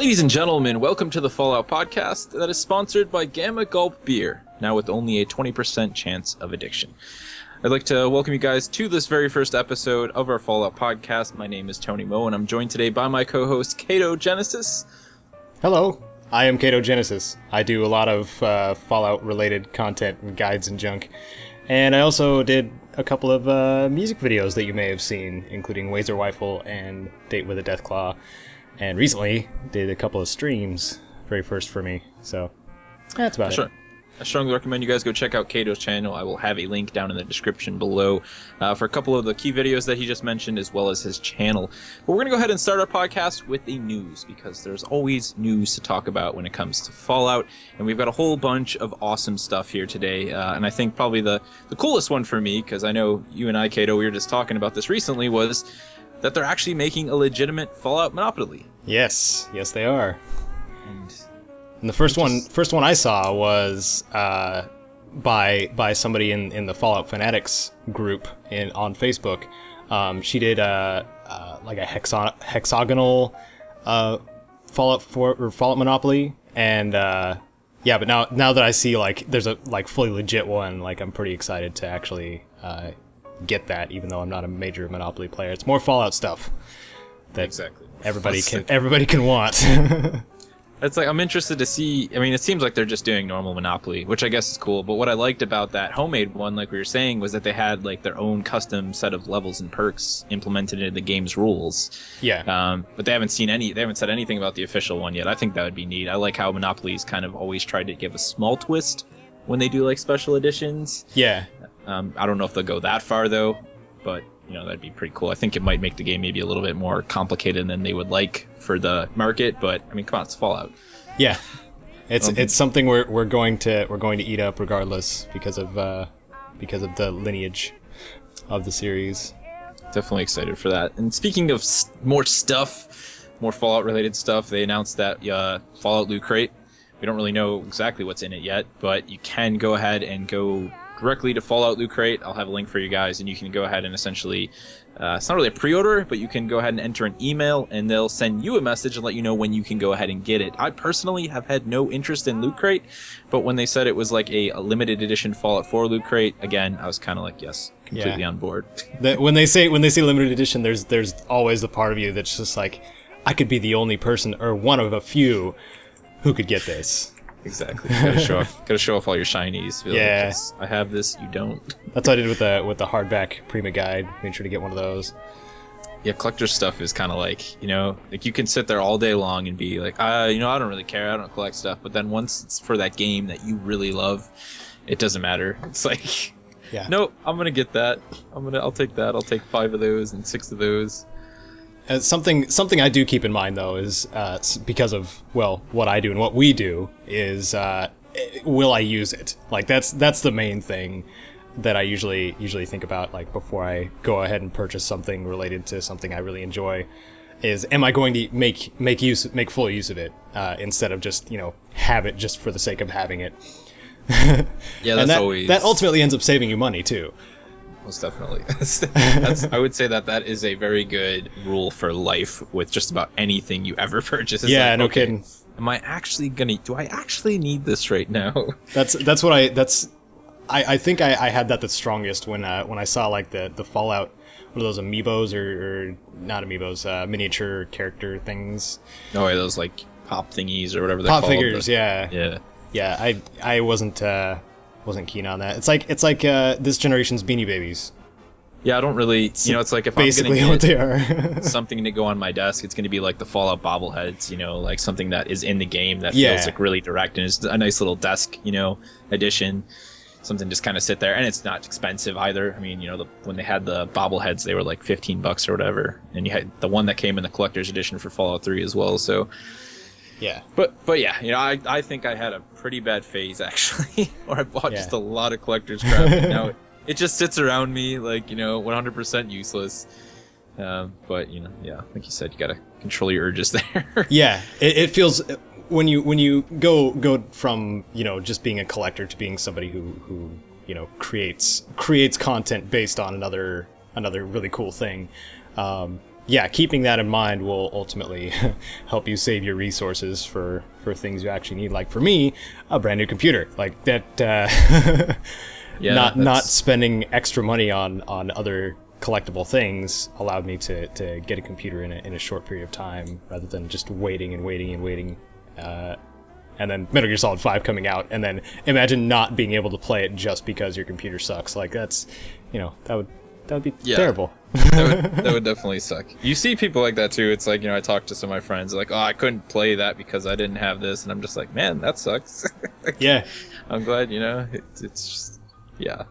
Ladies and gentlemen, welcome to the Fallout podcast that is sponsored by Gamma Gulp Beer, now with only a 20% chance of addiction. I'd like to welcome you guys to this very first episode of our Fallout podcast. My name is Tony Moe, and I'm joined today by my co-host, Kato Genesis. Hello, I am Kato Genesis. I do a lot of Fallout-related content and guides and junk. And I also did a couple of music videos that you may have seen, including Wazer Rifle and Date with a Deathclaw. And recently did a couple of streams, very first for me. So that's about it. I strongly recommend you guys go check out Kato's channel. I will have a link down in the description below for a couple of the key videos that he just mentioned, as well as his channel. But we're going to go ahead and start our podcast with the news, because there's always news to talk about when it comes to Fallout. And we've got a whole bunch of awesome stuff here today. And I think probably the coolest one for me, because I know you and I, Kato, we were just talking about this recently, was that they're actually making a legitimate Fallout Monopoly. Yes, they are. And the first one I saw was by somebody in the Fallout Fanatics group on Facebook. She did like a hexagonal Fallout Monopoly, and yeah. But now that I see like there's a fully legit one, like I'm pretty excited to actually get that, even though I'm not a major Monopoly player. It's more Fallout stuff that exactly everybody can want. It's like, I'm interested to see. I mean, it seems like they're just doing normal Monopoly, which I guess is cool. But what I liked about that homemade one, like we were saying, was that they had like their own custom set of levels and perks implemented in the game's rules. Yeah. But they haven't said anything about the official one yet. I think that would be neat. I like how Monopoly's kind of always tried to give a small twist when they do like special editions. Yeah. I don't know if they'll go that far though, but you know, that'd be pretty cool. I think it might make the game maybe a little bit more complicated than they would like for the market, but I mean, come on, it's Fallout. Yeah, it's something we're going to eat up regardless because of the lineage of the series. Definitely excited for that. And speaking of more Fallout related stuff, they announced that Fallout Loot Crate. We don't really know exactly what's in it yet, but you can go ahead and go directly to Fallout Loot Crate. I'll have a link for you guys, and you can go ahead and essentially, it's not really a pre-order, but you can go ahead and enter an email, and they'll send you a message and let you know when you can go ahead and get it. I personally have had no interest in Loot Crate, but when they said it was like a limited edition Fallout 4 Loot Crate, again, I was kind of like, yes, completely on board. When they say limited edition, there's always the part of you that's just like, I could be the only person or one of a few who could get this. Exactly. Gotta show off all your shinies. Yeah. Like, I have this, you don't. That's what I did with the hardback Prima guide. Made sure to get one of those. Yeah, collector stuff is kind of like, you know, like you can sit there all day long and be like, you know, I don't really care. I don't collect stuff. But then once it's for that game that you really love, it doesn't matter. It's like, yeah. Nope, I'm gonna get that. I'll take that. I'll take 5 of those and 6 of those. Something I do keep in mind though is because of what I do and what we do is will I use it? Like that's the main thing that I usually think about, like before I go ahead and purchase something related to something I really enjoy, is am I going to make full use of it instead of just have it just for the sake of having it. Yeah, and always that ultimately ends up saving you money too. Most definitely. I would say that is a very good rule for life with just about anything you ever purchase. It's yeah, like, no okay, kidding. Do I actually need this right now? I think I had that the strongest when I saw like the Fallout, what are those amiibos or not amiibos, miniature character things. Oh, yeah, those like pop thingies or whatever they're called. Pop figures, yeah. Yeah. Yeah, I wasn't keen on that. It's like this generation's Beanie Babies. Yeah, I don't really, it's like if basically I'm what they gonna are. get something to go on my desk, it's going to be like the Fallout bobbleheads, like something that is in the game that feels like really direct and is a nice little desk, addition. Something just kind of sit there, and it's not expensive either. I mean, when they had the bobbleheads, they were like $15 or whatever, and you had the one that came in the collector's edition for Fallout 3 as well. So. Yeah. But yeah, I think I had a pretty bad phase actually, where I bought just a lot of collector's crap. And now it just sits around me like 100% useless. But yeah, like you said, you gotta control your urges there. Yeah, it feels when you go from just being a collector to being somebody who creates content based on another really cool thing. yeah, keeping that in mind will ultimately help you save your resources for things you actually need. Like for me, a brand new computer, like that. Yeah, not spending extra money on other collectible things allowed me to get a computer in a short period of time, rather than just waiting and waiting and waiting. And then Metal Gear Solid 5 coming out, and then imagine not being able to play it just because your computer sucks. Like that's, that would be terrible. that would definitely suck. You see people like that too. It's like, I talked to some of my friends like, oh, I couldn't play that because I didn't have this, and I'm just like, man, that sucks. Yeah. I'm glad, it's just, yeah.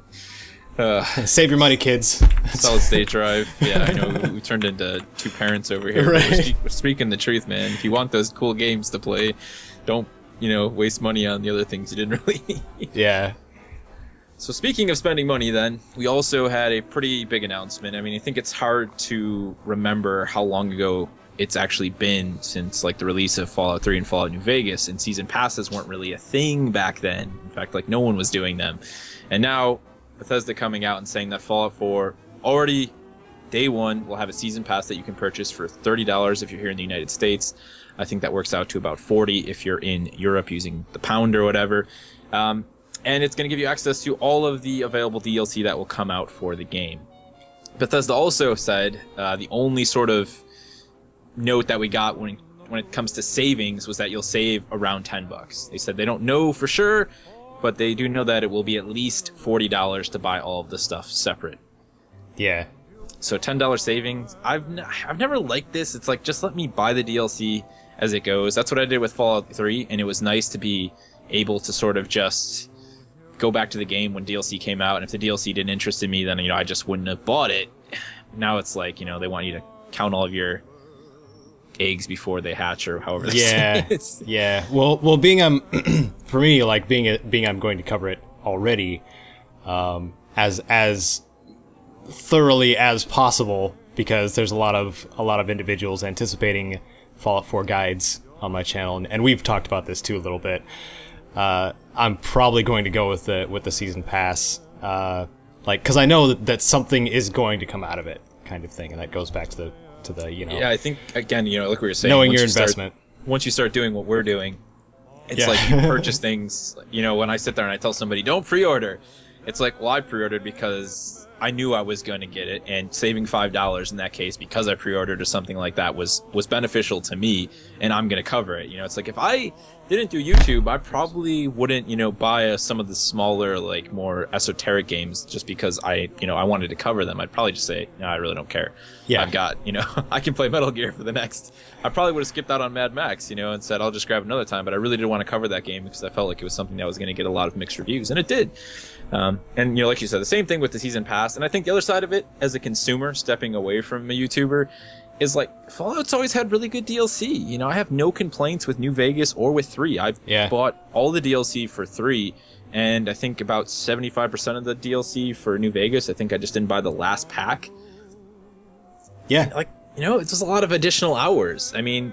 Save your money, kids. Solid state drive. Yeah, I know we turned into two parents over here. Right. We're speaking the truth, man. If you want those cool games to play, don't, waste money on the other things you didn't really need. Yeah. So speaking of spending money then, we also had a pretty big announcement. I mean, I think it's hard to remember how long ago it's actually been since like the release of Fallout 3 and Fallout New Vegas, and season passes weren't really a thing back then. In fact, like no one was doing them. And now Bethesda coming out and saying that Fallout 4 already day one will have a season pass that you can purchase for $30 if you're here in the United States. I think that works out to about $40 if you're in Europe using the pound or whatever. And it's going to give you access to all of the available DLC that will come out for the game. Bethesda also said the only sort of note that we got when it comes to savings was that you'll save around $10. They said they don't know for sure, but they do know that it will be at least $40 to buy all of the stuff separate. Yeah. So $10 savings. I've never liked this. It's like, just let me buy the DLC as it goes. That's what I did with Fallout 3, and it was nice to be able to sort of just go back to the game when DLC came out, and if the DLC didn't interest me, then I just wouldn't have bought it. Now it's like, they want you to count all of your eggs before they hatch, or however they say it. Yeah. Well, being for me, like being I'm going to cover it already, as thoroughly as possible, because there's a lot of individuals anticipating Fallout 4 guides on my channel, and we've talked about this too a little bit. I'm probably going to go with the season pass, because I know that something is going to come out of it, kind of thing, and that goes back to the Yeah, I think again, like what you're saying, knowing your investment. Once you start doing what we're doing, it's like you purchase things. When I sit there and I tell somebody don't pre-order, it's like, well, I pre-ordered because I knew I was going to get it, and saving $5 in that case because I pre-ordered or something like that was beneficial to me, and I'm going to cover it. It's like if I didn't do YouTube, I probably wouldn't, buy some of the smaller, like more esoteric games just because I wanted to cover them. I'd probably just say, no, I really don't care. Yeah. I've got, I can play Metal Gear for the next. I probably would have skipped out on Mad Max, and said I'll just grab another time. But I really did want to cover that game because I felt like it was something that was going to get a lot of mixed reviews, and it did. And like you said, the same thing with the season pass. And I think the other side of it, as a consumer stepping away from a YouTuber, is like Fallout's always had really good DLC. I have no complaints with New Vegas or with 3. I've bought all the DLC for 3, and I think about 75% of the DLC for New Vegas. I think I just didn't buy the last pack. Yeah. It's just a lot of additional hours. I mean,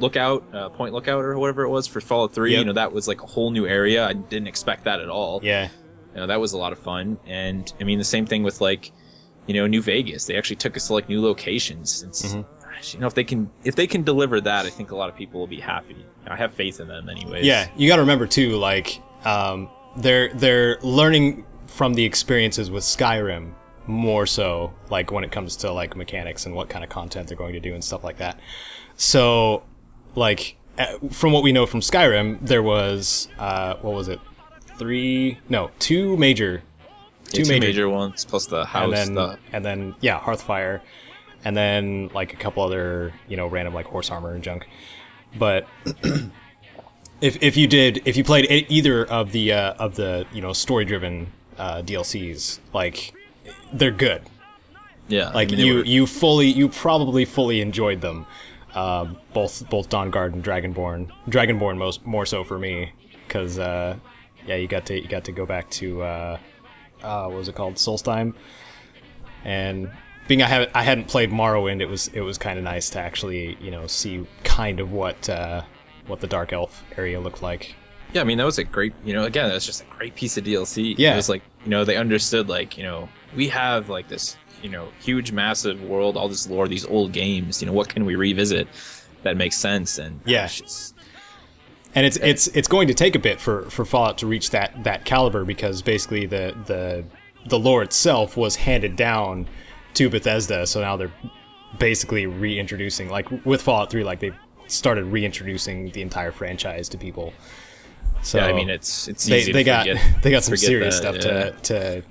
Lookout, Point Lookout or whatever it was for Fallout 3, Yep. that was like a whole new area. I didn't expect that at all. Yeah. That was a lot of fun. And I mean, the same thing with New Vegas. They actually took us to new locations. It's, if they can deliver that, I think a lot of people will be happy. I have faith in them anyways. Yeah. You got to remember too, they're learning from the experiences with Skyrim more so, when it comes to mechanics and what kind of content they're going to do and stuff like that. So, from what we know from Skyrim, there was what was it? Two major ones plus the house stuff, and then Hearthfire, and then a couple other random horse armor and junk. But if you played either of the story driven DLCs, they're good. Yeah, you probably fully enjoyed them. Both Dawnguard and Dragonborn. Dragonborn more so for me, because you got to go back to what was it called, Solstheim, and being I hadn't played Morrowind, it was kind of nice to actually see kind of what the Dark Elf area looked like. Yeah, I mean that was a great again, that's just a great piece of DLC. Yeah, it was they understood we have this huge, massive world, all this lore, these old games. What can we revisit that makes sense? And gosh, and it's going to take a bit for Fallout to reach that caliber, because basically the lore itself was handed down to Bethesda, so now they're basically reintroducing, like with Fallout 3, like they started reintroducing the entire franchise to people. So yeah, I mean it's easy they to got some serious that, stuff to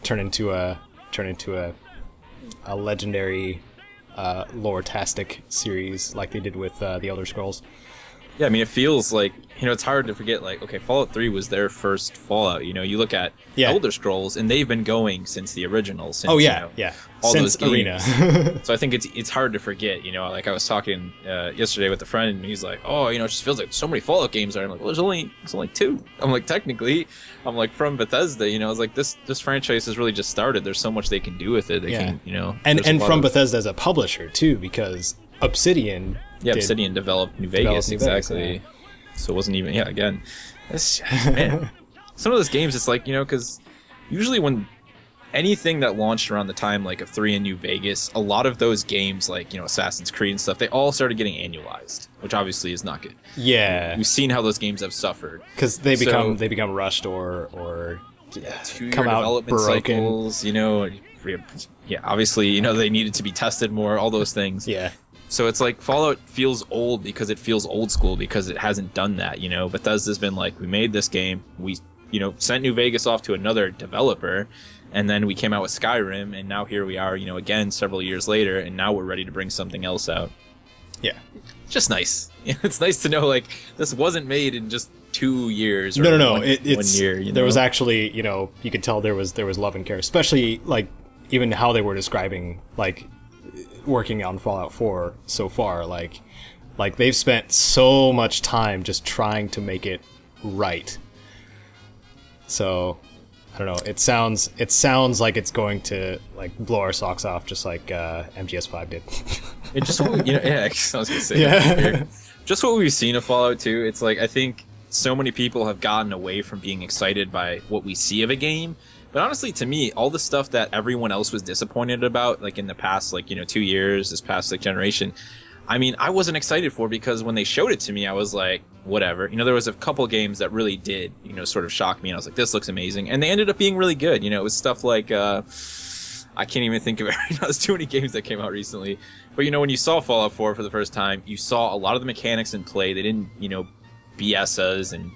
turn into a legendary lore-tastic series like they did with the Elder Scrolls. Yeah, I mean, it feels like, it's hard to forget, like, okay, Fallout 3 was their first Fallout. You look at Elder Scrolls, and they've been going since the original. Since, all since those Arena. So I think it's hard to forget, like I was talking yesterday with a friend, and he's like, oh, it just feels like so many Fallout games are. I'm like, well, there's only 2. I'm like, technically, from Bethesda, I was like, this franchise has really just started. There's so much they can do with it. They can, And from Bethesda as a publisher, too, because Obsidian... Obsidian developed New Vegas, exactly. So it wasn't even, again, it's just, man. Some of those games, it's like, because usually when anything that launched around the time, like, of 3 in New Vegas, a lot of those games, like, Assassin's Creed and stuff, they all started getting annualized, which obviously is not good. Yeah. We've seen how those games have suffered. Because they become rushed or come out development broken. Cycles, obviously, they needed to be tested more, all those things. Yeah. So it's like Fallout feels old because it feels old school because it hasn't done that, Bethesda's been like, we made this game, we, sent New Vegas off to another developer, and then we came out with Skyrim, and now here we are, again, several years later, and now we're ready to bring something else out. Yeah. Just nice. It's nice to know, like, this wasn't made in just 2 years or No. 1 year, There was actually, you could tell there was love and care, especially, like, even how they were describing, like, working on Fallout 4 so far, like they've spent so much time just trying to make it right. So I don't know, it sounds like it's going to like blow our socks off, just like MGS5 did. It just I was gonna say just what we've seen of Fallout 2, it's like, I think so many people have gotten away from being excited by what we see of a game. But honestly, to me, all the stuff that everyone else was disappointed about, like in the past, 2 years, this past generation, I mean, I wasn't excited for, because when they showed it to me, I was like, whatever. There was a couple games that really did, sort of shock me, and I was like, this looks amazing. And they ended up being really good. It was stuff like, I can't even think of it right now. There's too many games that came out recently. But, when you saw Fallout 4 for the first time, you saw a lot of the mechanics in play. They didn't, BS us and...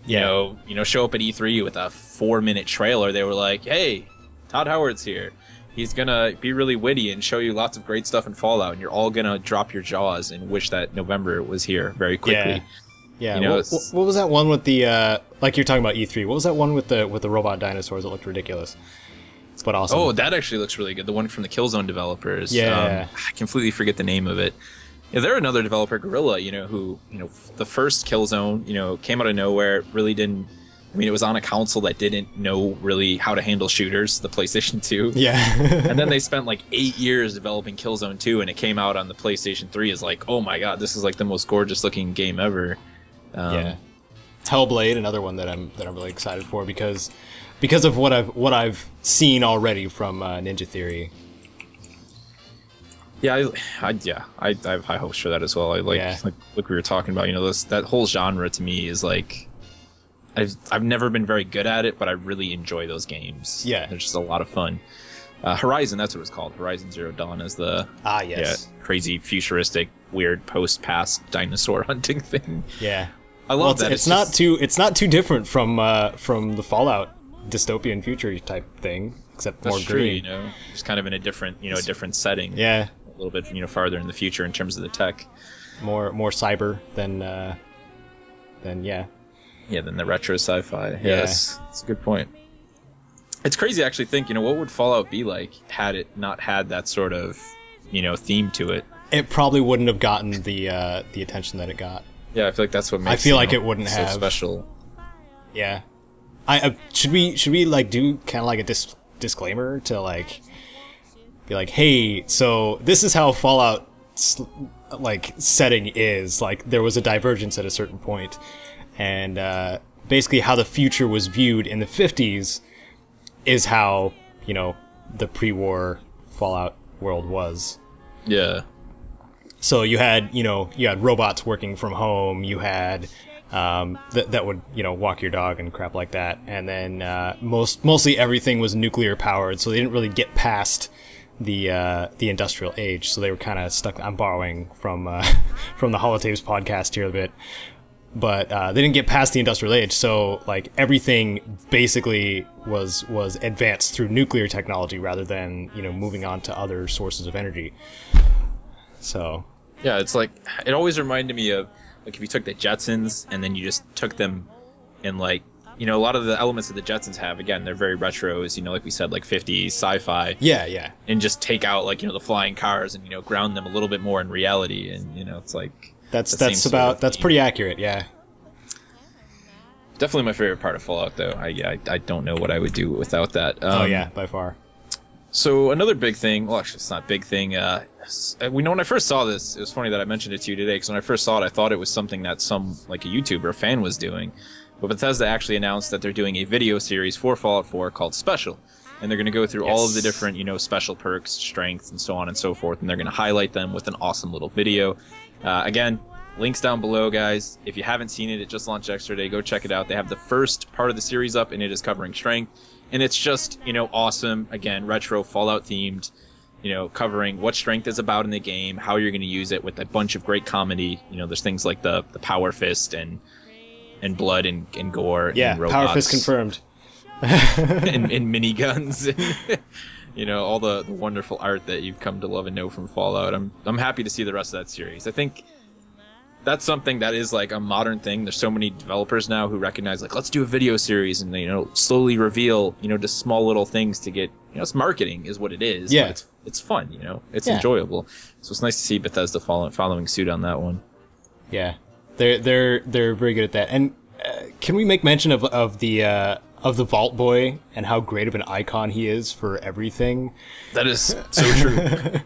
show up at E3 with a 4-minute trailer. They were like, hey, Todd Howard's here. He's gonna be really witty and show you lots of great stuff in Fallout, and you're all gonna drop your jaws and wish that November was here very quickly. Yeah. What was that one with the like you're talking about E3? What was that one with the robot dinosaurs that looked ridiculous? But awesome. Oh, that actually looks really good. The one from the Killzone developers. Yeah. I completely forget the name of it. Yeah, they're another developer, Guerrilla, who, the first Killzone, came out of nowhere, really didn't... I mean, it was on a console that didn't know really how to handle shooters, the PlayStation 2. Yeah. And then they spent like 8 years developing Killzone 2, and it came out on the PlayStation 3 as like, oh my god, this is like the most gorgeous looking game ever. Yeah. Hellblade, another one that I'm really excited for because of what I've seen already from Ninja Theory. Yeah, I have high hopes for that as well. Like we were talking about, that whole genre to me is like, I've never been very good at it, but I really enjoy those games. Yeah, they're just a lot of fun. Horizon, that's what it's called. Horizon Zero Dawn is the crazy futuristic weird post-past dinosaur hunting thing. Yeah, I love that. It's not too different from the Fallout dystopian future type thing, except more green. True, just kind of in a different a different setting. Yeah. A little bit farther in the future in terms of the tech, more cyber than than the retro sci-fi. Yes, that's a good point. It's crazy to actually think, what would Fallout be like had it not had that sort of theme to it. It probably wouldn't have gotten the attention that it got. Yeah, I feel like that's what makes I feel like it wouldn't so have special. Yeah, should we like do kind of like a disclaimer to like be like, hey, so this is how Fallout like setting is. Like, there was a divergence at a certain point, and basically how the future was viewed in the 50s is how the pre-war Fallout world was. Yeah. So you had robots working from home. You had that would walk your dog and crap like that. And then mostly everything was nuclear powered, so they didn't really get past the industrial age. So they were kind of stuck. I'm borrowing from from the Holotapes podcast here a bit, but they didn't get past the industrial age. So like everything basically was advanced through nuclear technology rather than moving on to other sources of energy. So yeah, it's like it always reminded me of like if you took the Jetsons and then you just took them and like a lot of the elements that the Jetsons have, again, they're very retros, like we said, like 50s sci-fi. Yeah. And just take out like the flying cars and ground them a little bit more in reality, and it's like that's pretty accurate. Yeah. Definitely my favorite part of Fallout, though. I don't know what I would do without that. Oh yeah, by far. So another big thing, well, actually, it's not a big thing. When I first saw this, it was funny that I mentioned it to you today, because when I first saw it, I thought it was something that some, like a YouTuber, a fan was doing. But Bethesda actually announced that they're doing a video series for Fallout 4 called Special. And they're going to go through all of the different, special perks, strengths, and so on and so forth. And they're going to highlight them with an awesome little video. Again, links down below, guys. If you haven't seen it, it just launched yesterday. Go check it out. They have the first part of the series up, and it is covering strength. And it's just, awesome. Again, retro, Fallout themed, covering what strength is about in the game, how you're going to use it with a bunch of great comedy. There's things like the power fist and blood and gore. Yeah, and robots. Power fist confirmed. and miniguns. And, all the wonderful art that you've come to love and know from Fallout. I'm happy to see the rest of that series. I think that's something that is like a modern thing. There's so many developers now who recognize like, let's do a video series and slowly reveal just small little things to get it's marketing is what it is. Yeah, but it's fun. It's enjoyable. So it's nice to see Bethesda following suit on that one. Yeah, they're very good at that. And can we make mention of the Vault Boy and how great of an icon he is for everything? That is so true. That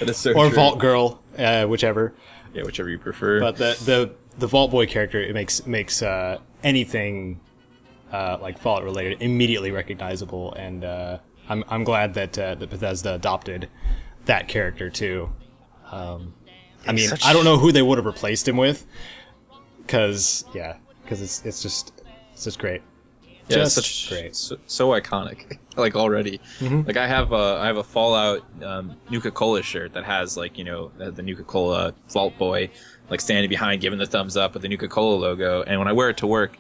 is so or true. Vault Girl, whichever. Yeah, whichever you prefer. But the Vault Boy character, it makes anything like Fallout related immediately recognizable, and I'm glad that Bethesda adopted that character too. I mean, I don't know who they would have replaced him with, because it's just great. Yeah, just it's such great. So iconic. Like already. Mm-hmm. Like I have a Fallout Nuka-Cola shirt that has like the Nuka-Cola Vault Boy like standing behind, giving the thumbs up with the Nuka-Cola logo. And when I wear it to work,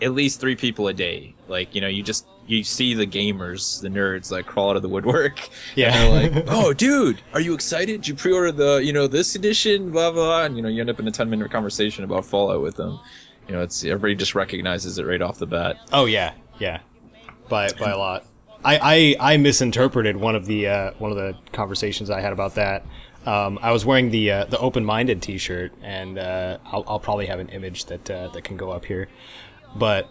at least 3 people a day. Like you see the gamers, the nerds, like crawl out of the woodwork. Yeah. And they're like, "Oh, dude, are you excited? Did you pre-order the this edition?" Blah blah. And you end up in a 10-minute conversation about Fallout with them. It's everybody just recognizes it right off the bat. Oh yeah, by a lot. I misinterpreted one of the conversations I had about that. I was wearing the open-minded T-shirt, and I'll probably have an image that can go up here. But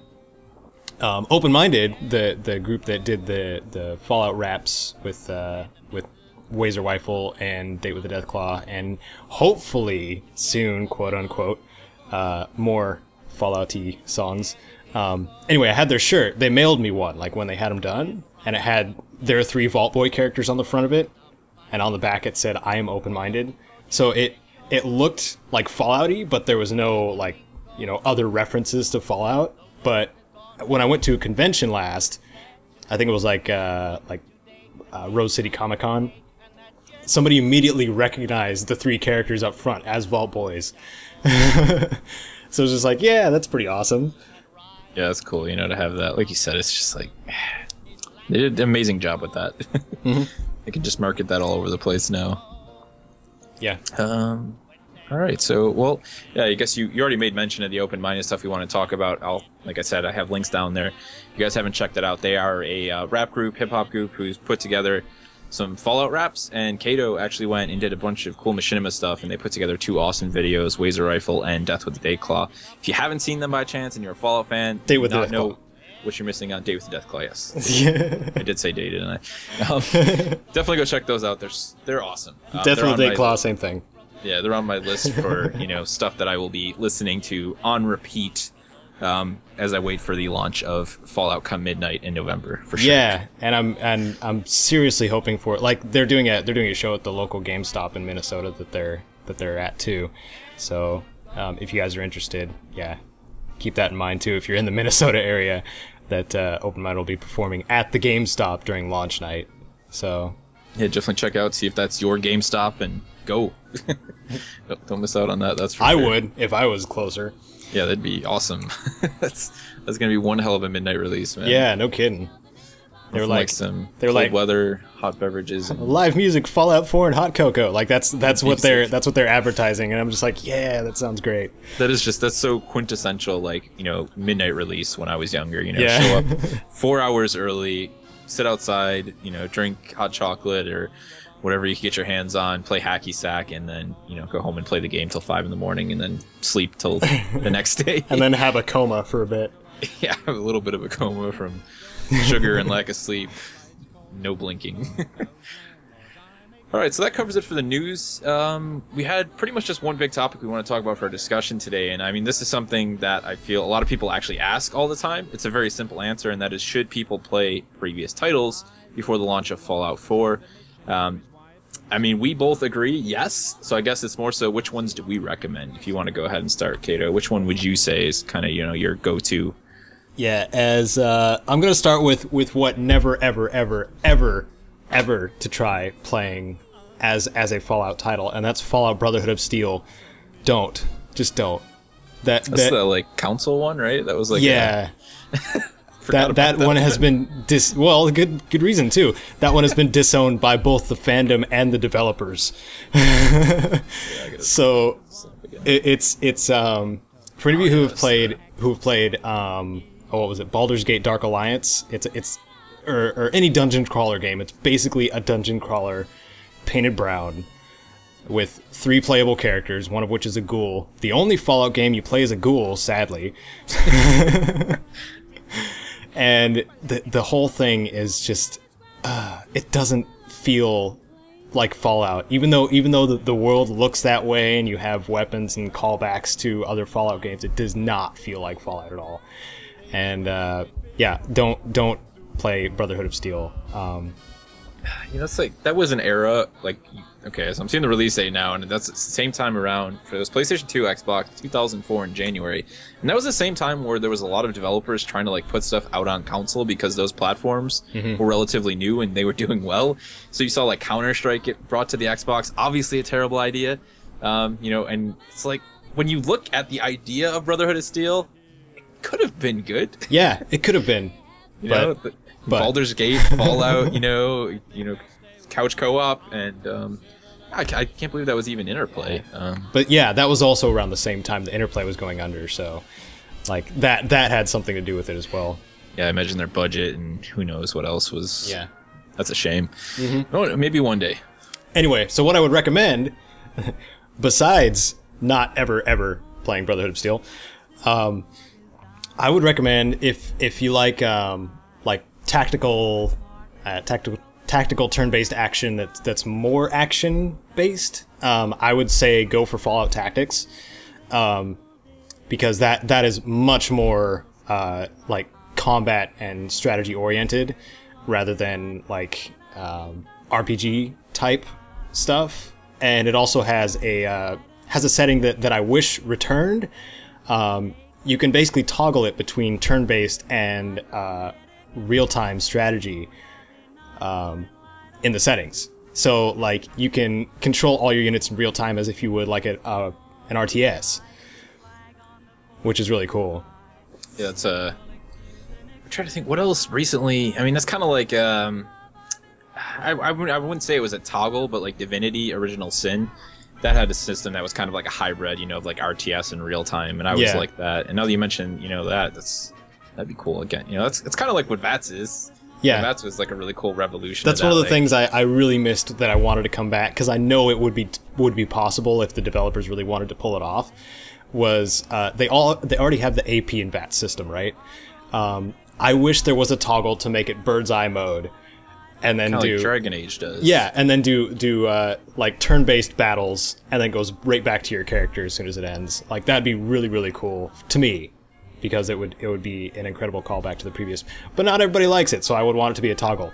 open-minded, the group that did the Fallout raps with Wazer Rifle and Date with the Deathclaw, and hopefully soon, quote unquote, more Fallout-y songs. Anyway, I had their shirt. They mailed me one, like when they had them done, and it had their 3 Vault Boy characters on the front of it, and on the back it said, "I am open-minded." So it looked like Fallout-y, but there was no like other references to Fallout. But when I went to a convention last, I think it was like Rose City Comic Con, somebody immediately recognized the 3 characters up front as Vault Boys. So it was just like, yeah, that's pretty awesome. Yeah, that's cool, to have that. Like you said, it's just like, they did an amazing job with that. Mm-hmm. They can just market that all over the place now. Yeah. All right, so, well, yeah, I guess you already made mention of the open-minded stuff you want to talk about. Like I said, I have links down there. If you guys haven't checked it out, they are a rap group, hip-hop group, who's put together some Fallout raps, and Kato actually went and did a bunch of cool machinima stuff, and they put together 2 awesome videos, Wazer Rifle and Death with the Deathclaw. If you haven't seen them by chance and you're a Fallout fan, Date with the not know what you're missing on Date with the Deathclaw, yes. I did say date, didn't I? Definitely go check those out. They're awesome. Death with the Deathclaw, same thing. Yeah, they're on my list for, stuff that I will be listening to on repeat as I wait for the launch of Fallout come midnight in November for sure. Yeah, and I'm seriously hoping for it. Like they're doing a show at the local GameStop in Minnesota that they're at too. So if you guys are interested, yeah, keep that in mind too. If you're in the Minnesota area, that Open Mind will be performing at the GameStop during launch night. So yeah, definitely check out, see if that's your GameStop, and go. Don't miss out on that. That's for I sure. would if I was closer. Yeah, that'd be awesome. that's gonna be one hell of a midnight release, man. Yeah, no kidding. They were like some cold weather, hot beverages, and live music, Fallout 4, and hot cocoa. Like that's what they're advertising, and I'm just like, yeah, that sounds great. That's so quintessential, like, you know, midnight release when I was younger. You know, Yeah. show up 4 hours early, sit outside, you know, drink hot chocolate or whatever you can get your hands on, play hacky sack, and then, you know, go home and play the game till 5 a.m, and then sleep till the next day. And then have a coma for a bit. Yeah, a little bit of a coma from sugar and lack of sleep. No blinking. Alright, so that covers it for the news. We had pretty much just one big topic we want to talk about for our discussion today, and I mean, this is something that I feel a lot of people actually ask all the time. It's a very simple answer, and that is, should people play previous titles before the launch of Fallout 4? I mean, we both agree, yes. So I guess it's more so, which ones do we recommend? If you want to go ahead and start, Kato, which one would you say is kind of, you know, your go-to? Yeah, as I'm gonna start with what never ever to try playing as a Fallout title, and that's Fallout Brotherhood of Steel. Just don't. That's the like council one, right? That was like yeah. That one has been good reason too. That one has been disowned by both the fandom and the developers. So it's for any of you who have played what was it, Baldur's Gate Dark Alliance, or any dungeon crawler game. It's basically a dungeon crawler painted brown with 3 playable characters, one of which is a ghoul. The only Fallout game you play as a ghoul, sadly. And the whole thing is just it doesn't feel like Fallout, even though the world looks that way and you have weapons and callbacks to other Fallout games. It does not feel like Fallout at all. And yeah, don't play Brotherhood of Steel. You know, it's like, that was an era, like, okay, so I'm seeing the release date now, and that's the same time around for this PlayStation 2, Xbox, 2004 in January. And that was the same time where there was a lot of developers trying to, like, put stuff out on console because those platforms were relatively new and they were doing well. So you saw, like, Counter-Strike get brought to the Xbox, obviously a terrible idea. You know, and it's like, when you look at the idea of Brotherhood of Steel, it could have been good. Yeah, it could have been. But Baldur's Gate, Fallout, you know, couch co-op, and I can't believe that was even Interplay. But yeah, that was also around the same time the Interplay was going under, so like that had something to do with it as well. Yeah, I imagine their budget and who knows what else was. Yeah, that's a shame. Oh, maybe one day. Anyway, so what I would recommend, besides not ever playing Brotherhood of Steel, I would recommend if you like tactical turn-based action that's more action-based, I would say go for Fallout Tactics, because that is much more like combat and strategy oriented rather than like RPG type stuff, and it also has a setting that I wish returned. You can basically toggle it between turn-based and real-time strategy in the settings. So like you can control all your units in real time as if you would like an RTS, which is really cool. Yeah, it's I'm trying to think what else recently. I mean, that's kind of like I wouldn't say it was a toggle, but like Divinity Original Sin, that had a system that was kind of like a hybrid, you know, of like RTS in real time, and I was like that. And now that you mentioned, you know, that'd be cool again. You know, it's kind of like what VATS is. Yeah, VATS was like a really cool revolution. That's one of the things I really missed that I wanted to come back, because I know it would be possible if the developers really wanted to pull it off. Was they already have the AP and VATS system, right? I wish there was a toggle to make it bird's eye mode, and then kinda do like Dragon Age does. Yeah, and then do like turn-based battles, and then goes right back to your character as soon as it ends. Like that'd be really cool to me. because it would be an incredible callback to the previous. But not everybody likes it, so I would want it to be a toggle.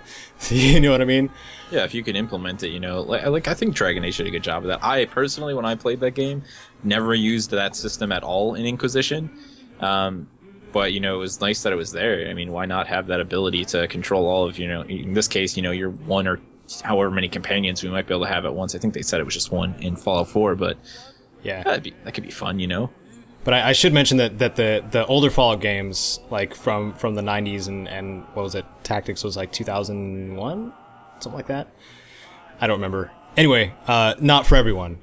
You know what I mean? Yeah, if you can implement it, like I think Dragon Age did a good job of that. I personally, when I played that game, never used that system at all in Inquisition. But, it was nice that it was there. I mean, why not have that ability to control all of, in this case, your one or however many companions we might be able to have at once. I think they said it was just one in Fallout 4, but yeah, that could be fun, But I should mention that the older Fallout games, like from the 90s and what was it, Tactics was like 2001? Something like that? I don't remember. Anyway, not for everyone.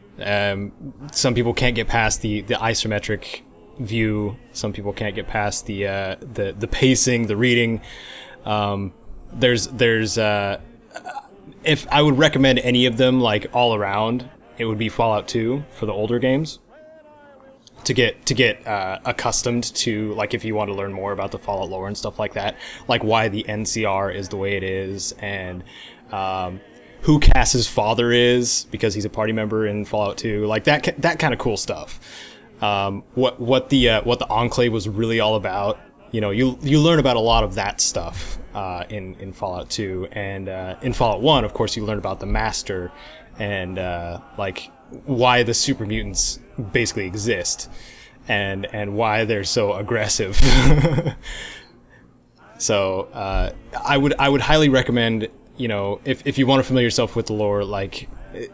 Some people can't get past the isometric view. Some people can't get past the pacing, the reading. If I would recommend any of them, like all around, it would be Fallout 2 for the older games. To get accustomed to, like, if you want to learn more about the Fallout lore and stuff like that, like why the NCR is the way it is, and who Cass's father is because he's a party member in Fallout 2, like that kind of cool stuff. What the Enclave was really all about. You learn about a lot of that stuff in Fallout 2, and in Fallout 1, of course, you learn about the Master and like why the super mutants basically exist and why they're so aggressive. So I would highly recommend, if you want to familiar yourself with the lore, like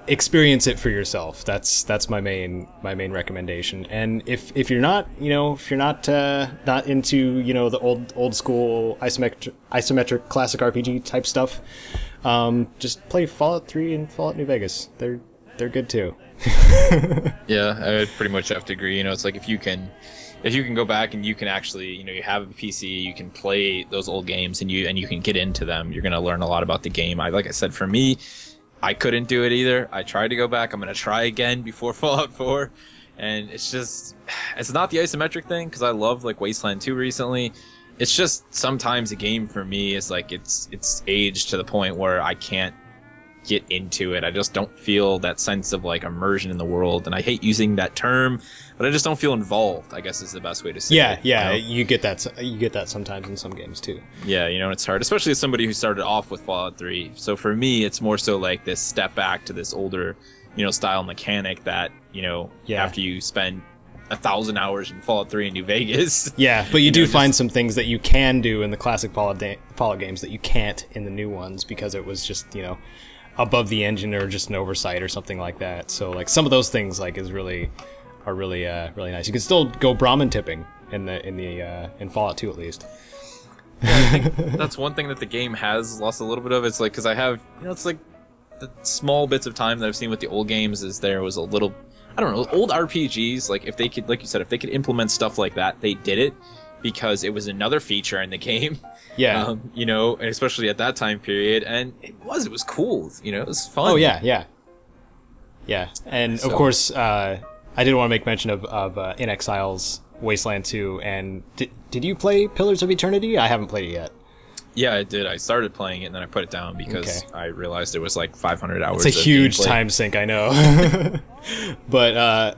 experience it for yourself. That's my main recommendation. And if you're not, not into, the old school isometric classic RPG type stuff, just play Fallout 3 and Fallout New Vegas. They're good too. Yeah, I would pretty much have to agree. It's like if you can go back and you can actually, you have a PC, you can play those old games and you can get into them, you're going to learn a lot about the game. Like I said, for me, I couldn't do it either. I tried to go back. I'm going to try again before Fallout 4. And it's not the isometric thing, because I loved like Wasteland 2 recently. It's just sometimes a game for me is like it's aged to the point where I can't get into it. I just don't feel that sense of like immersion in the world, and I hate using that term, but I just don't feel involved, I guess is the best way to say it. Yeah, you get that sometimes in some games too. Yeah, it's hard, especially as somebody who started off with Fallout 3. So for me, it's more so like this step back to this older, style mechanic that, after you spend 1,000 hours in Fallout 3 in New Vegas. Yeah, but you do find some things that you can do in the classic Fallout games that you can't in the new ones, because it was just, above the engine or just an oversight or something like that. So like some of those things like are really nice. You can still go Brahmin tipping in Fallout 2 at least. Yeah, I think that's one thing that the game has lost a little bit of. It's like, because I have, it's like the small bits of time that I've seen with the old games is there was a little, I don't know, old RPGs, like if they could, like you said, if they could implement stuff like that, they did it because it was another feature in the game. Yeah. And especially at that time period, and it was cool. It was fun. Oh yeah. And of course, I did want to make mention of In Exile's Wasteland 2. And did you play Pillars of Eternity? I haven't played it yet. Yeah, I did. I started playing it and then I put it down because I realized it was like 500 hours. It's a huge time sink, I know. But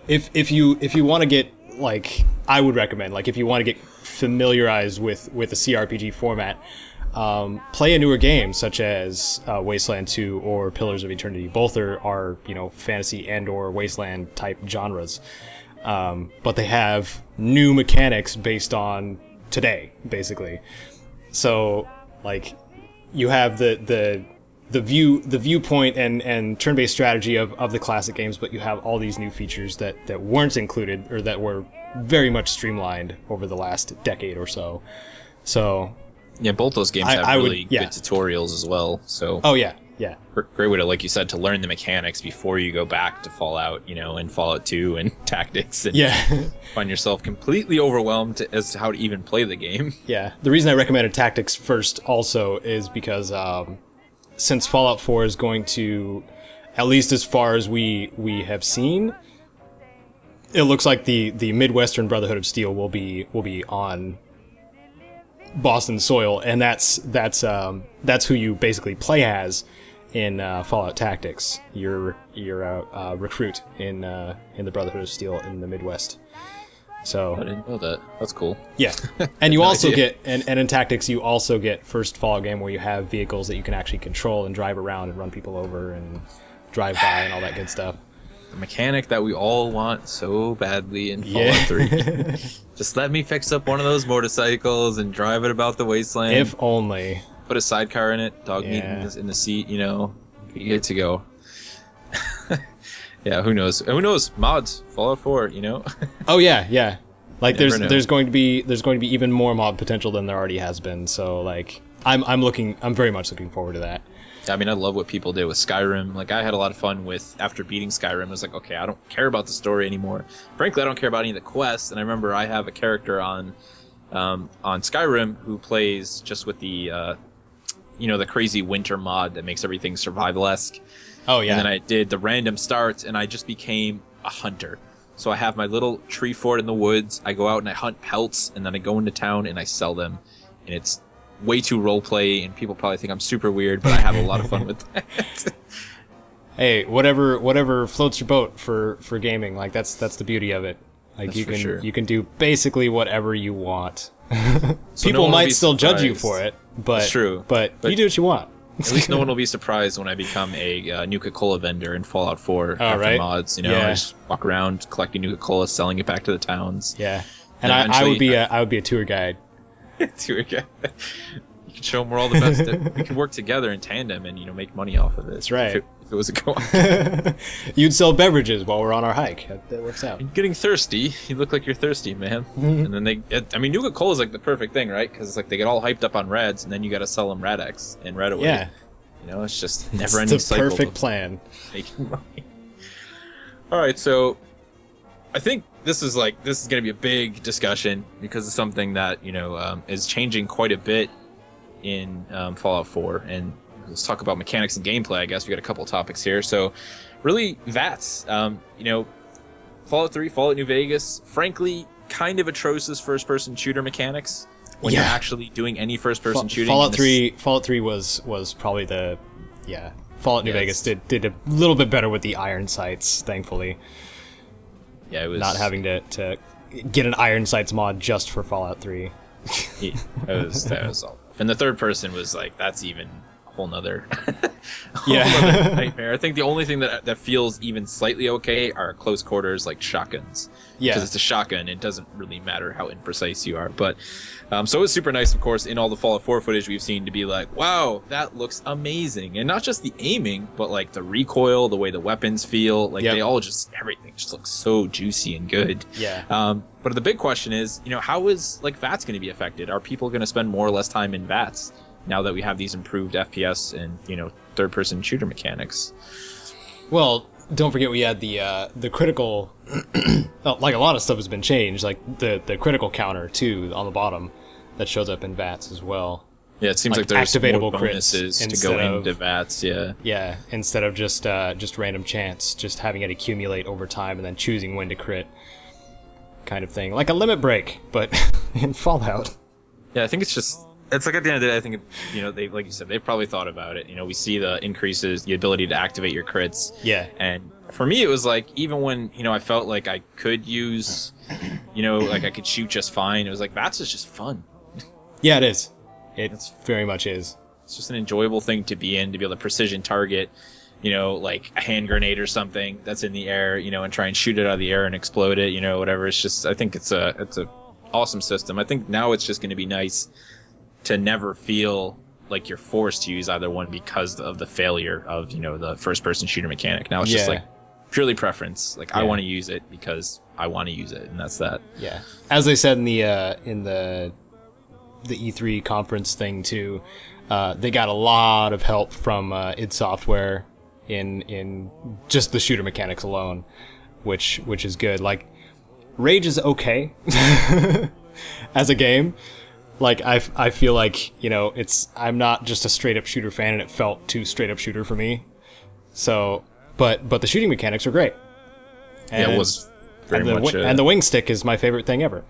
if you want to get, like, I would recommend, like, if you want to get familiarized with the CRPG format, play a newer game such as Wasteland 2 or Pillars of Eternity. Both are fantasy and or Wasteland type genres, but they have new mechanics based on today, basically. So like you have the viewpoint and turn-based strategy of the classic games, but you have all these new features that weren't included or that were very much streamlined over the last decade or so. So yeah, both those games have really good tutorials as well. So yeah, great way to, like you said, to learn the mechanics before you go back to Fallout, and Fallout 2 and Tactics, and find yourself completely overwhelmed as to how to even play the game. Yeah, the reason I recommended Tactics first also is because since Fallout 4 is going to, at least as far as we have seen, it looks like the Midwestern Brotherhood of Steel will be on Boston soil, and that's who you basically play as in Fallout Tactics. You're a recruit in the Brotherhood of Steel in the Midwest. So I didn't know that. That's cool. yeah, and you also idea. get and in Tactics you also get first Fallout game where you have vehicles that you can actually control and drive around and run people over and drive by and all that good stuff. The mechanic that we all want so badly in Fallout 3. Just let me fix up one of those motorcycles and drive it about the wasteland. If only. Put a sidecar in it, dog meat in the seat, you know, you get to go. Yeah, who knows? Who knows? Mods, Fallout 4, you know. Oh yeah. Like Never know. there's going to be even more mod potential than there already has been. So like I'm very much looking forward to that. I mean, I love what people did with Skyrim. Like, I had a lot of fun with, after beating Skyrim, I was like, okay, I don't care about the story anymore. Frankly, I don't care about any of the quests. And I remember I have a character on Skyrim who plays just with the, you know, the crazy winter mod that makes everything survival-esque. Oh yeah. And then I did the random starts, and I just became a hunter. So I have my little tree fort in the woods. I go out and I hunt pelts, and then I go into town and I sell them. And it's way too roleplay, and people probably think I'm super weird, but I have a lot of fun with that. Hey, whatever floats your boat for gaming, like that's the beauty of it. Like That's you can do basically whatever you want. So People no one will might be still judge you surprised. for it, but That's true. But you do what you want. At least no one will be surprised when I become a Nuka-Cola vendor in Fallout 4 after right. mods. You know, I just walk around collecting Nuka-Cola, selling it back to the towns. Yeah, and And I would be a tour guide. You can show them where all the best. We can work together in tandem and, you know, make money off of it. That's right. If it was a co-op. You'd sell beverages while we're on our hike. That works out. You're getting thirsty. You look like you're thirsty, man. And then I mean, Nuka-Cola is like the perfect thing, right? Because it's like they get all hyped up on Reds, and then you got to sell them Rad-X and Red-Away. Yeah. You know, it's just never-ending It's the cycle. perfect plan. Making money. All right, so I think this is going to be a big discussion because it's something that, you know, is changing quite a bit in Fallout 4. And let's talk about mechanics and gameplay. I guess we got a couple of topics here. So really, VATS. You know, Fallout 3, Fallout New Vegas, frankly, kind of atrocious first-person shooter mechanics when you're actually doing any first-person shooting. Fallout 3 was probably the Fallout New Vegas did a little bit better with the iron sights, thankfully. Yeah, it was not having to get an iron sights mod just for Fallout 3. Yeah, that was all. And the third person was like, that's even a whole nother, nother nightmare. I think the only thing that feels even slightly okay are close quarters, like shotguns. Yeah. Because it's a shotgun, it doesn't really matter how imprecise you are. But so it's super nice, of course, in all the Fallout 4 footage we've seen to be like, wow, that looks amazing. And not just the aiming, but like the recoil, the way the weapons feel, like they all just, everything just looks so juicy and good. Yeah. But the big question is, you know, how is like VATS going to be affected? Are people going to spend more or less time in VATS now that we have these improved FPS and, you know, third-person shooter mechanics? Well, don't forget we had the critical, like a lot of stuff has been changed, like the critical counter too on the bottom that shows up in VATS as well. Yeah, it seems like there's activatable more bonuses to go into VATS. Yeah, instead of just random chance, just having it accumulate over time and then choosing when to crit, kind of thing, like a limit break, but in Fallout. Yeah, I think it's like at the end of the day, I think, you know, they, like you said, they've probably thought about it. You know, we see the increases, the ability to activate your crits. Yeah. And for me, it was like, even when, you know, I felt like I could use, you know, like I could shoot just fine, it was like, VATS is just fun. Yeah, it is. It very much is. It's just an enjoyable thing to be in, to be able to precision target, you know, like a hand grenade or something that's in the air, you know, and try and shoot it out of the air and explode it, you know, whatever. It's just, I think it's a awesome system. I think now it's just going to be nice to never feel like you're forced to use either one because of the failure of, you know, the first-person shooter mechanic. Now it's just like purely preference. Like I want to use it because I want to use it, and that's that. Yeah. As they said in the E3 conference thing too, they got a lot of help from id Software in just the shooter mechanics alone, which is good. Like Rage is okay as a game. Like I feel like, you know, I'm not just a straight up shooter fan, and it felt too straight up shooter for me. So, but the shooting mechanics are great. And, it was very much. And the wing stick is my favorite thing ever.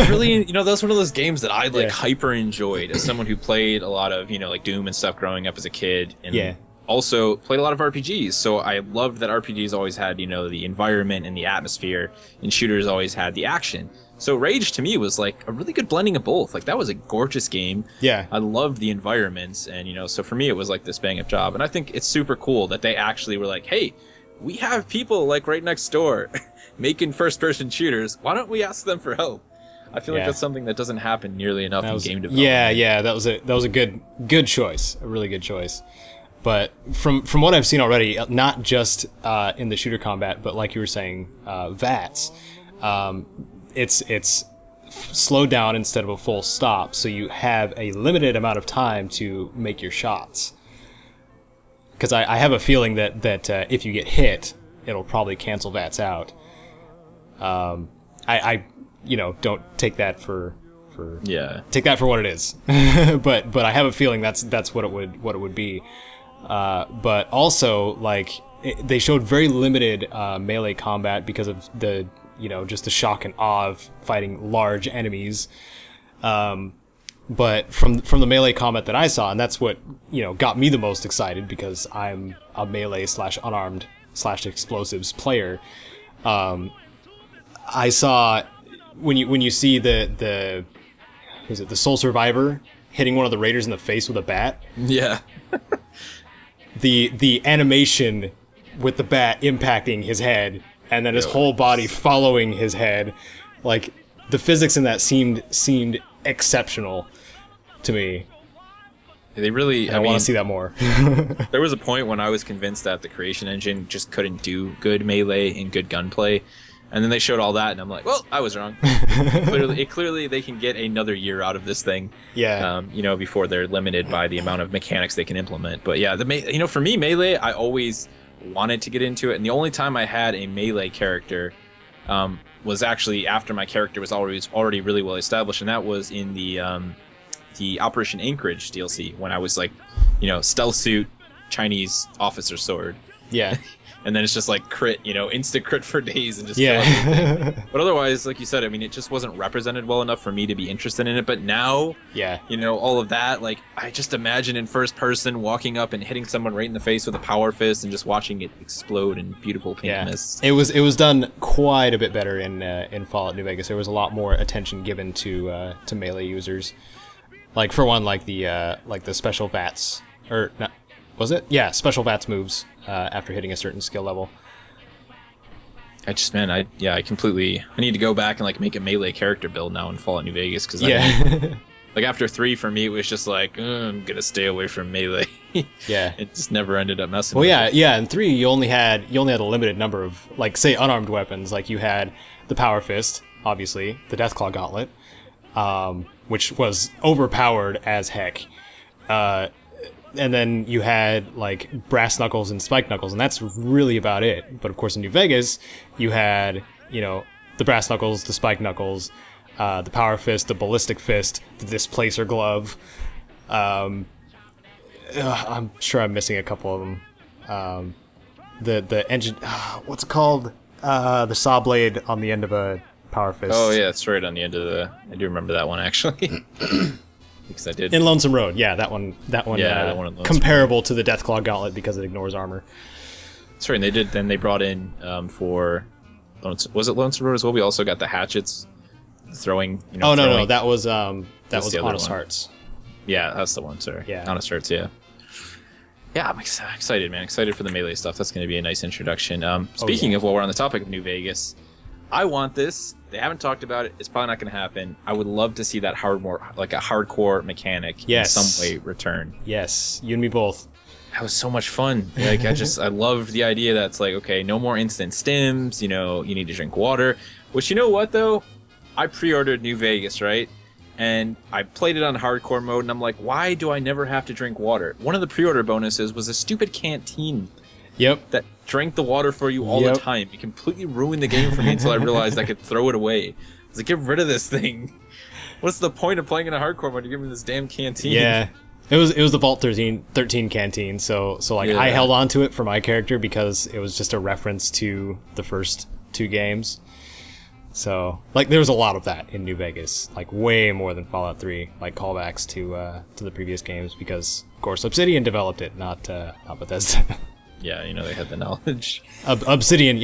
Really, you know, that's one of those games that I like hyper enjoyed as someone who played a lot of, you know, like Doom and stuff growing up as a kid. And also played a lot of RPGs, so I loved that RPGs always had, you know, the environment and the atmosphere, and shooters always had the action. So Rage to me was like a really good blending of both. Like that was a gorgeous game. Yeah. I loved the environments, and you know, so for me it was like this bang up job. And I think it's super cool that they actually were like, hey, we have people like right next door making first person shooters. Why don't we ask them for help? I feel like that's something that doesn't happen nearly enough in game development. Yeah, that was a good choice, a really good choice. But from what I've seen already, not just in the shooter combat, but like you were saying, VATS, it's slowed down instead of a full stop, so you have a limited amount of time to make your shots. Because I have a feeling that if you get hit, it'll probably cancel VATS out. I you know, don't take that for take that for what it is. but I have a feeling that's what it would be. But also, like, they showed very limited melee combat because of the, you know, just the shock and awe of fighting large enemies. But from the melee combat that I saw, and that's what, you know, got me the most excited because I'm a melee / unarmed / explosives player. I saw when you see the Soul Survivor hitting one of the raiders in the face with a bat. Yeah. the animation with the bat impacting his head and then his whole body following his head, like the physics in that seemed exceptional to me. They really, I want to see that more. There was a point when I was convinced that the Creation Engine just couldn't do good melee and good gunplay. And then they showed all that, and I'm like, well, I was wrong. Clearly, they can get another year out of this thing. Yeah. You know, before they're limited by the amount of mechanics they can implement. But yeah, you know, for me, melee, I always wanted to get into it, and the only time I had a melee character was actually after my character was already really well established, and that was in the Operation Anchorage DLC when I was like, you know, stealth suit, Chinese officer sword. Yeah. And then it's just like crit, you know, instant crit for days and just kill everything. But otherwise, like you said, I mean, it just wasn't represented well enough for me to be interested in it. But now, you know, all of that, like, I just imagine in first person walking up and hitting someone right in the face with a power fist and just watching it explode in beautiful pink mist. It was done quite a bit better in Fallout New Vegas. There was a lot more attention given to melee users. Like for one, like the special VATS, or not, was it? Yeah, special VATS moves after hitting a certain skill level. I need to go back and like make a melee character build now in Fallout New Vegas because like after 3 for me it was just like I'm gonna stay away from melee. It just never ended up messing. Well, with it. In 3 you only had a limited number of, like, say, unarmed weapons. Like you had the power fist, obviously, the Deathclaw gauntlet, which was overpowered as heck. And then you had, like, brass knuckles and spike knuckles, and that's really about it. But, of course, in New Vegas, you had, you know, the brass knuckles, the spike knuckles, the power fist, the ballistic fist, the displacer glove. I'm sure I'm missing a couple of them. The engine... what's it called? The saw blade on the end of a power fist. Oh, yeah, it's right on the end of the... I do remember that one, actually. Because I did in Lonesome Road, that one. That one comparable to the Deathclaw gauntlet because it ignores armor. That's right. And they brought in for was it Lonesome Road as well? We also got the hatchets, throwing. You know, no, that was Honest Hearts. Yeah, that's the one. Sorry, Honest Hearts. Yeah, I'm excited, man. Excited for the melee stuff. That's going to be a nice introduction. Speaking of, while we're on the topic of New Vegas, I want this. They haven't talked about it. It's probably not going to happen. I would love to see that hardcore mechanic in some way return. Yes, you and me both. That was so much fun. Like I loved the idea that it's like, okay, no more instant stims. You know, you need to drink water. Which, you know what though, I pre-ordered New Vegas, right? And I played it on hardcore mode, and I'm like, why do I never have to drink water? One of the pre-order bonuses was a stupid canteen. Yep. That drank the water for you all the time. It completely ruined the game for me until I realized I could throw it away. I was like, get rid of this thing. What's the point of playing in a hardcore mode to give me this damn canteen? Yeah. It was the Vault 13 canteen, so I held on to it for my character because it was just a reference to the first 2 games. So, like, there was a lot of that in New Vegas, like way more than Fallout 3, like callbacks to the previous games, because of course, Obsidian developed it, not Bethesda. Yeah, they had the knowledge. Obsidian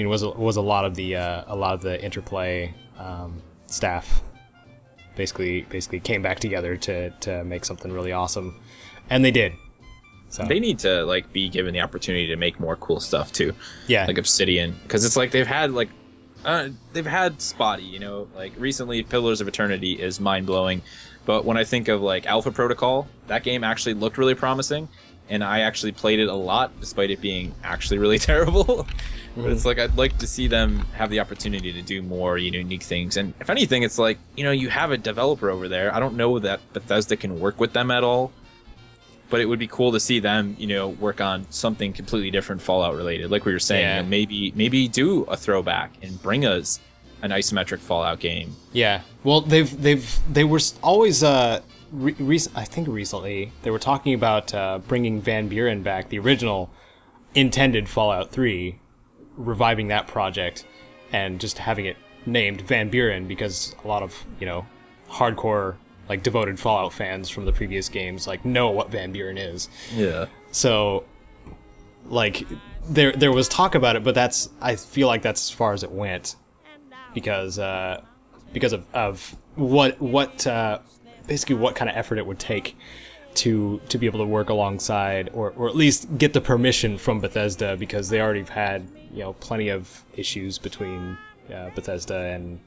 was a lot of the Interplay staff. Basically came back together to make something really awesome, and they did. So they need to be given the opportunity to make more cool stuff too. Yeah, like Obsidian, because it's they've had spotty. Recently, Pillars of Eternity is mind blowing, but when I think of Alpha Protocol, that game actually looked really promising, and I actually played it a lot, despite it being actually really terrible. But it's I'd like to see them have the opportunity to do more unique things. And if anything, it's you have a developer over there. I don't know that Bethesda can work with them at all, but it would be cool to see them, work on something completely different Fallout related. Like we were saying, maybe do a throwback and bring us an isometric Fallout game. Yeah. Well, they were always I think recently they were talking about bringing Van Buren back, the original intended Fallout 3. Reviving that project and just having it named Van Buren because a lot of hardcore devoted Fallout fans from the previous games know what Van Buren is. Yeah. So there was talk about it, but I feel like that's as far as it went because of what basically what kind of effort it would take to be able to work alongside or at least get the permission from Bethesda, because they already have had plenty of issues between Bethesda and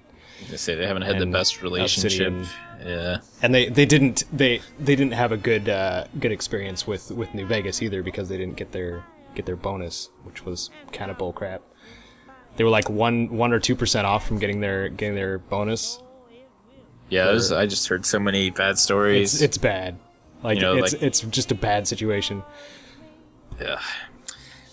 I say they haven't had the best relationship. Obsidian. Yeah, and they didn't have a good experience with New Vegas either, because they didn't get their bonus, which was kind of bullcrap. They were 1 or 2% off from getting their bonus. Yeah, I just heard so many bad stories. It's bad. It's just a bad situation. Yeah.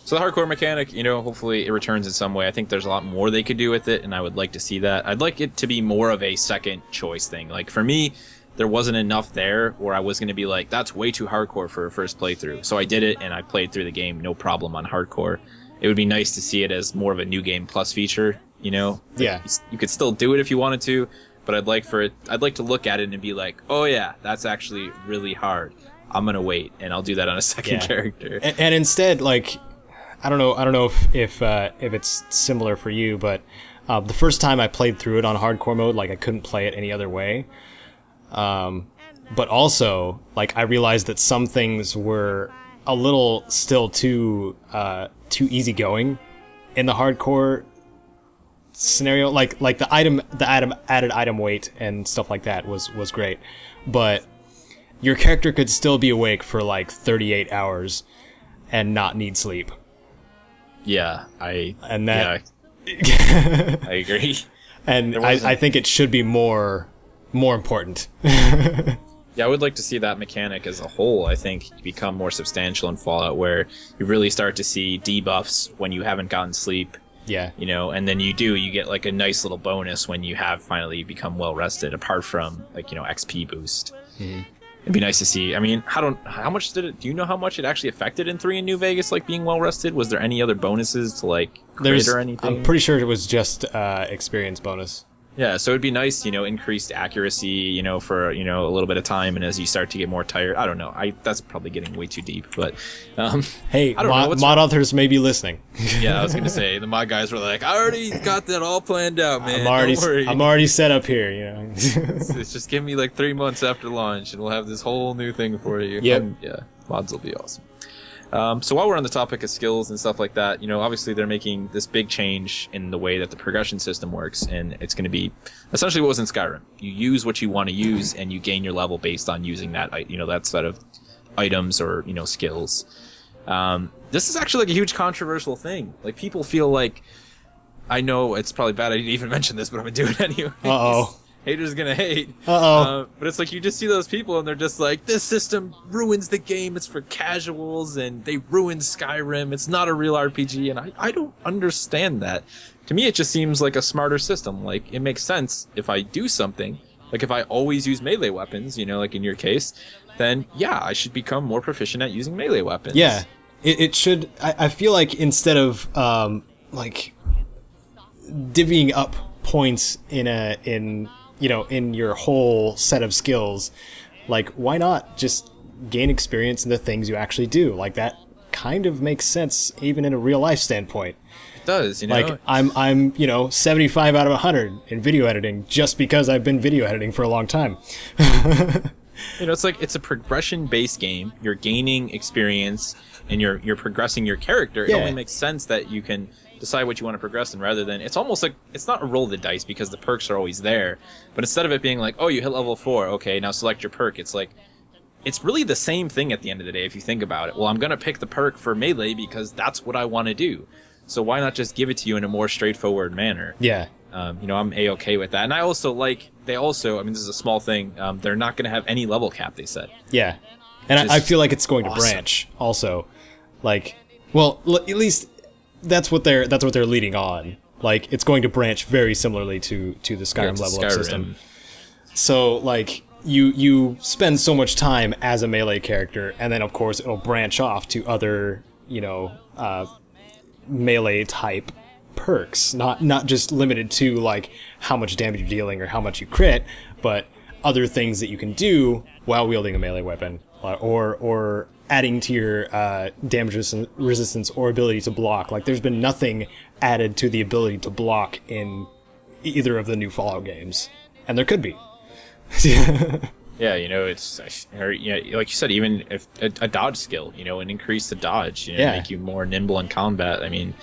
So the hardcore mechanic, hopefully it returns in some way. I think there's a lot more they could do with it, and I would like to see that. I'd like it to be more of a second choice thing. For me, there wasn't enough there where I was going to be that's way too hardcore for a first playthrough. So I did it, and I played through the game, no problem on hardcore. It would be nice to see it as more of a new game plus feature, Yeah. You could still do it if you wanted to, but I'd like to look at it and be oh yeah, that's actually really hard. I'm going to wait, and I'll do that on a second character. And instead, I don't know if it's similar for you, but the first time I played through it on hardcore mode, I couldn't play it any other way. But also, I realized that some things were a little still too easygoing in the hardcore scenario. The added item weight and stuff like that was great, but your character could still be awake for 38 hours and not need sleep. Yeah, I agree. And I think it should be more important. Yeah, I would like to see that mechanic as a whole, I think, become more substantial in Fallout, where you really start to see debuffs when you haven't gotten sleep. Yeah. And then you get a nice little bonus when you have finally become well rested, apart from XP boost. Mm-hmm. It'd be nice to see. I mean, how much do you know how much it actually affected in 3 in New Vegas, being well rested? Was there any other bonuses to crit or anything? I'm pretty sure it was just experience bonus. Yeah, so it'd be nice, increased accuracy, for, a little bit of time, and as you start to get more tired, I don't know, that's probably getting way too deep, but, hey, mod authors may be listening. Yeah, I was gonna say, the mod guys were I already got that all planned out, man, I'm already set up here, it's just give me 3 months after launch, and we'll have this whole new thing for you. Yep. Yeah, mods will be awesome. So while we're on the topic of skills and stuff like that, obviously they're making this big change in the way that the progression system works, and it's going to be essentially what was in Skyrim. You use what you want to use, and you gain your level based on using that, that set of items or, skills. This is actually a huge controversial thing. People feel I know it's probably bad I didn't even mention this, but I'm going to do it anyway. Uh-oh. Haters gonna hate. Uh-oh. But it's you just see those people and they're just this system ruins the game, it's for casuals, and they ruined Skyrim, it's not a real RPG, and I don't understand that. To me, it just seems like a smarter system. It makes sense if I do something, if I always use melee weapons, in your case, then yeah, I should become more proficient at using melee weapons. Yeah. It should, I feel instead of, divvying up points in your whole set of skills, why not just gain experience in the things you actually do. Like, that kind of makes sense even in a real life standpoint. It does, you know. Like, I'm 75 out of 100 in video editing just because I've been video editing for a long time. It's like, it's a progression-based game. You're gaining experience, and you're progressing your character. It only makes sense that you can decide what you want to progress in, rather than, it's almost like, it's not a roll of the dice because the perks are always there. But instead of it being like, oh, you hit level 4, okay, now select your perk, it's like, it's really the same thing at the end of the day if you think about it. Well, I'm going to pick the perk for melee because that's what I want to do. So why not just give it to you in a more straightforward manner? Yeah. I'm A-okay with that. And I also like, this is a small thing, they're not going to have any level cap, they said. Yeah. And I feel like it's going to branch also. Like, well, at least that's what they're leading on. Like, it's going to branch very similarly to the Skyrim level up system. So, like, you spend so much time as a melee character, and then of course it'll branch off to other, melee type perks, not just limited to like how much damage you're dealing or how much you crit, but other things that you can do while wielding a melee weapon, or adding to your damage resistance or ability to block. Like, there's been nothing added to the ability to block in either of the new Fallout games, and there could be. Yeah, it's like you said, even if a dodge skill, and increase the dodge, make you more nimble in combat. I mean,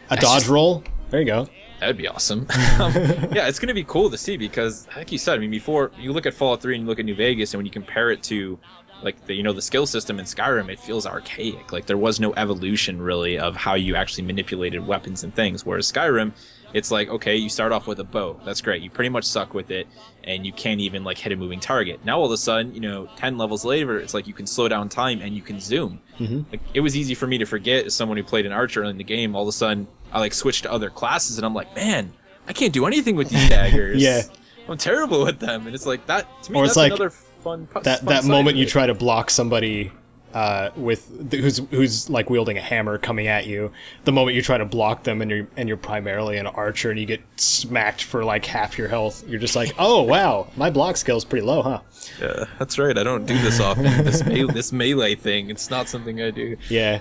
a dodge roll. There you go. That'd be awesome. Yeah, it's gonna be cool to see because, like you said, I mean, before you look at Fallout 3 and you look at New Vegas, and when you compare it to like the skill system in Skyrim, it feels archaic. Like, there was no evolution really of how you actually manipulated weapons and things. Whereas Skyrim, it's like, okay, you start off with a bow. That's great. You pretty much suck with it, and you can't even like hit a moving target. Now all of a sudden, 10 levels later, it's like you can slow down time and you can zoom. Mm-hmm. Like, it was easy for me to forget as someone who played an archer in the game. All of a sudden, I like switched to other classes, and I'm like, man, I can't do anything with these daggers. Yeah, I'm terrible with them, and it's like that. To me, or that's like another fun that moment you try to block somebody who's like wielding a hammer coming at you. The moment you try to block them and you're primarily an archer and you get smacked for like half your health, you're just like, oh wow, my block skill's pretty low, huh? Yeah, that's right. I don't do this often. This melee thing, it's not something I do. Yeah.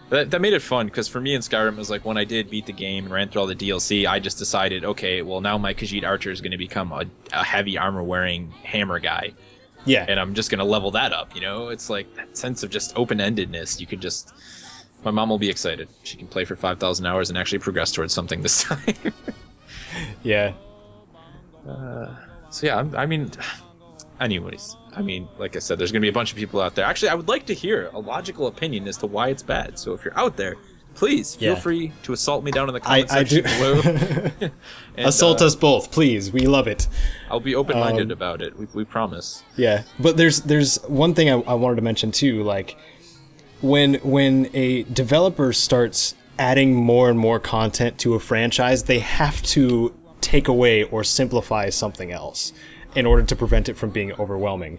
That made it fun, because for me in Skyrim, it was like, when I did beat the game and ran through all the DLC, I just decided, okay, well, now my Khajiit Archer is going to become a heavy armor-wearing hammer guy. Yeah. And I'm just going to level that up, It's like that sense of just open-endedness. You could just... My mom will be excited. She can play for 5,000 hours and actually progress towards something this time. Yeah. So yeah, I mean... Anyways, I mean, like I said, there's going to be a bunch of people out there. Actually, I would like to hear a logical opinion as to why it's bad. So if you're out there, please feel free to assault me down in the comment section below. And, assault us both, please. We love it. I'll be open-minded about it. We promise. Yeah, but there's one thing I wanted to mention too. Like, when a developer starts adding more and more content to a franchise, they have to take away or simplify something else in order to prevent it from being overwhelming.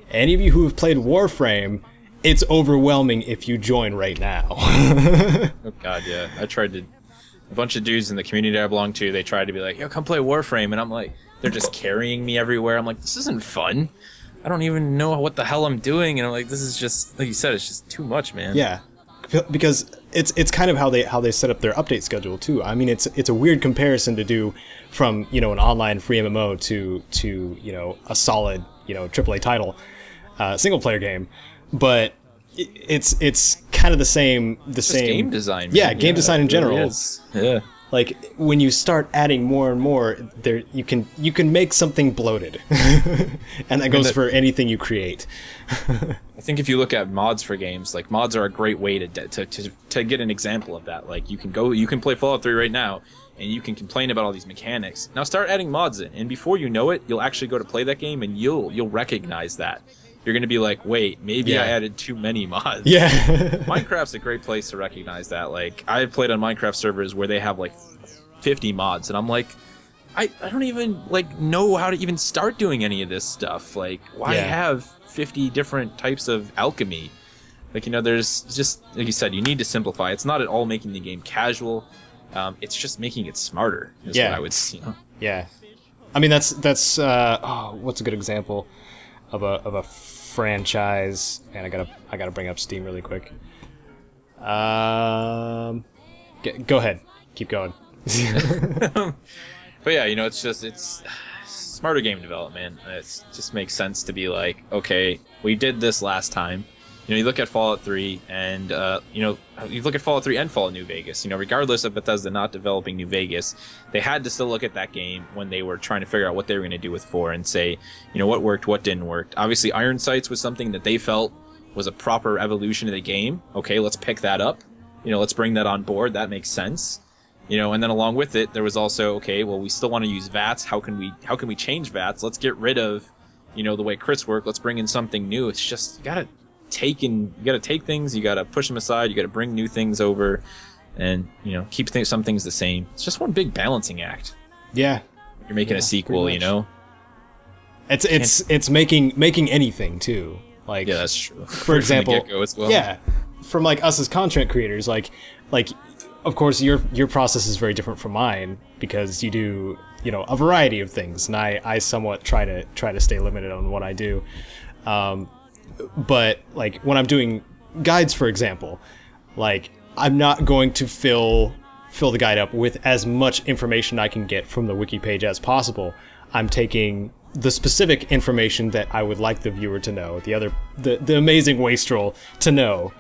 Any of you who have played Warframe, it's overwhelming if you join right now. Oh god, yeah. A bunch of dudes in the community I belong to, they tried to be like, yo, come play Warframe, and I'm like, they're just carrying me everywhere. I'm like, this isn't fun. I don't even know what the hell I'm doing, and I'm like, this is just, like you said, it's just too much, man. Yeah. Because it's kind of how they set up their update schedule too. I mean, it's a weird comparison to do from an online free MMO to a solid AAA title, single player game, but it's kind of the same game design. Yeah, game design in general. Really is. Yeah. Like, when you start adding more and more, there you can make something bloated, and that goes for anything you create. I think if you look at mods for games, like, mods are a great way to get an example of that. Like, you can play Fallout 3 right now, and you can complain about all these mechanics. Now start adding mods in, and before you know it, you'll actually go to play that game, and you'll recognize that. You're going to be like, wait, maybe I added too many mods. Yeah. Minecraft's a great place to recognize that. Like, I've played on Minecraft servers where they have, like, 50 mods, and I'm like, I don't even, like, know how to even start doing any of this stuff. Like, why have 50 different types of alchemy? Like, there's just, like you said, you need to simplify. It's not at all making the game casual. It's just making it smarter, is what I would see. Yeah. I mean, that's what's a good example of a franchise, and I gotta bring up Steam really quick. Go ahead, keep going. But yeah, it's smarter game development. It just makes sense to be like, okay, we did this last time. You look at Fallout 3 and, you look at Fallout 3 and Fallout New Vegas. Regardless of Bethesda not developing New Vegas, they had to still look at that game when they were trying to figure out what they were going to do with 4 and say, what worked, what didn't work. Obviously, Iron Sights was something that they felt was a proper evolution of the game. Okay, let's pick that up. Let's bring that on board. That makes sense. And then along with it, there was also, okay, well, we still want to use VATS. How can we change VATS? Let's get rid of, the way crits work. Let's bring in something new. It's just, you gotta take things, you gotta push them aside, you gotta bring new things over, and, keep some things the same. It's just one big balancing act. Yeah. You're making a sequel, It's making anything, too. Like, yeah, that's true. For example, as well. Yeah, from like us as content creators, like of course your process is very different from mine because you do a variety of things, and I somewhat try to stay limited on what I do. But like when I'm doing guides, for example, like I'm not going to fill the guide up with as much information I can get from the wiki page as possible. I'm taking the specific information that I would like the viewer to know, the amazing wastrel to know,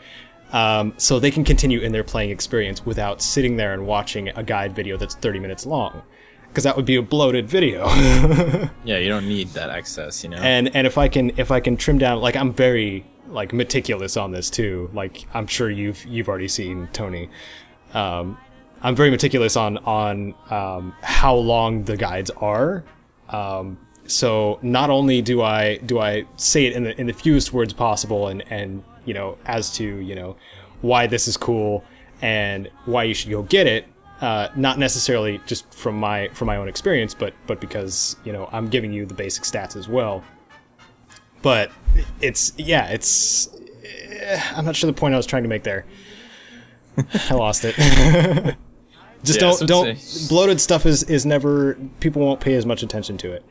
so they can continue in their playing experience without sitting there and watching a guide video that's 30 minutes long, because that would be a bloated video. Yeah, you don't need that excess, And if I can trim down, like I'm very like meticulous on this too. Like I'm sure you've already seen, Tony. I'm very meticulous on how long the guides are. So not only do I say it in the fewest words possible, and as to why this is cool and why you should go get it, not necessarily just from my own experience, but because I'm giving you the basic stats as well. But it's I'm not sure the point I was trying to make there. I lost it. Just don't bloated stuff is never, people won't pay as much attention to it.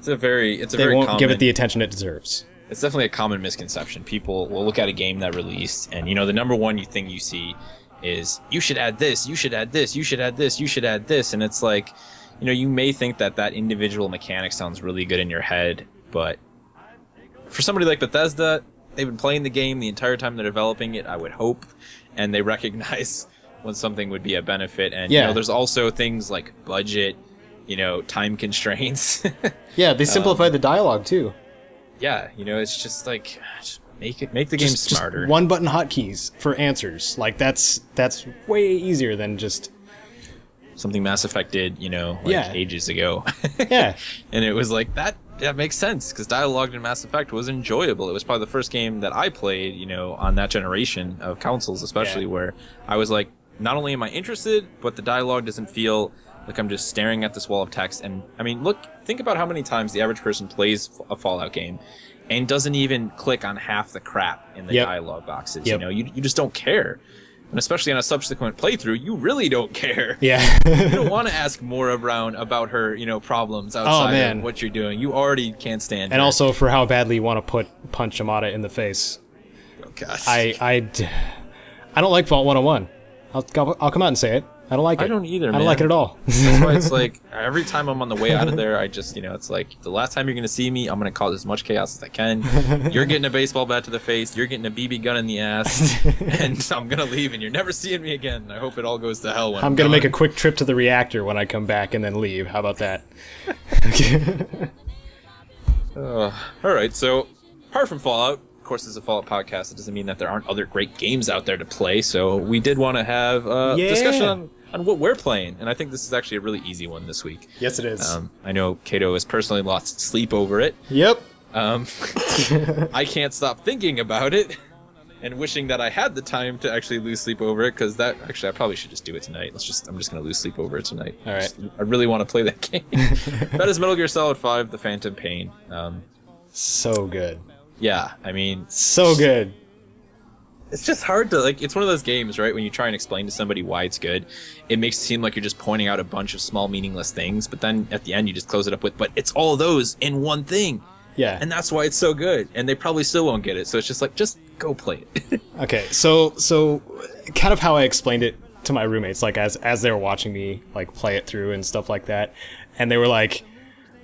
They very won't give it the attention it deserves. It's definitely a common misconception. People will look at a game that released, and the number one thing you see is, you should add this, you should add this, you should add this, you should add this, and it's like, you may think that individual mechanic sounds really good in your head, but for somebody like Bethesda, they've been playing the game the entire time they're developing it, I would hope, and they recognize when something would be a benefit, and there's also things like budget, time constraints. Yeah, they simplified the dialogue too. Yeah, it's just like, make the game smarter. Just one button hotkeys for answers. Like that's way easier than just something Mass Effect did, ages ago. Yeah. And it was like that makes sense, because dialogue in Mass Effect was enjoyable. It was probably the first game that I played, on that generation of consoles, especially, where I was like, not only am I interested, but the dialogue doesn't feel like I'm just staring at this wall of text. And I mean, think about how many times the average person plays a Fallout game and doesn't even click on half the crap in the dialogue boxes. You just don't care. And especially on a subsequent playthrough, you really don't care. Yeah. You don't want to ask Maura Brown about her, problems outside of what you're doing. You already can't stand her. And also for how badly you want to punch Amada in the face. Oh, gosh. I don't like Vault 101. I'll come out and say it. I don't like it. I don't either, man. I don't like it at all. That's why it's like, every time I'm on the way out of there, I just, it's like, the last time you're going to see me, I'm going to cause as much chaos as I can. You're getting a baseball bat to the face, you're getting a BB gun in the ass, and I'm going to leave, and you're never seeing me again. I hope it all goes to hell when I'm going to make a quick trip to the reactor when I come back and then leave. How about that? Alright, so, apart from Fallout, of course, this is a Fallout podcast. It doesn't mean that there aren't other great games out there to play, so we did want to have a discussion on what we're playing, and I think this is actually a really easy one this week. Yes, it is. I know Kato has personally lost sleep over it. Yep. I can't stop thinking about it and wishing that I had the time to actually lose sleep over it, because I probably should just do it tonight. I'm just going to lose sleep over it tonight. All right. I really want to play that game. That is Metal Gear Solid 5, The Phantom Pain. So good. Yeah, I mean... So good. It's just hard to, it's one of those games, right, when you try and explain to somebody why it's good, it makes it seem like you're just pointing out a bunch of small meaningless things, but then at the end you just close it up with, but it's all those in one thing. Yeah. And that's why it's so good. And they probably still won't get it. So it's just like, just go play it. Okay, so kind of how I explained it to my roommates, like as they were watching me like play it through and stuff like that, and they were like,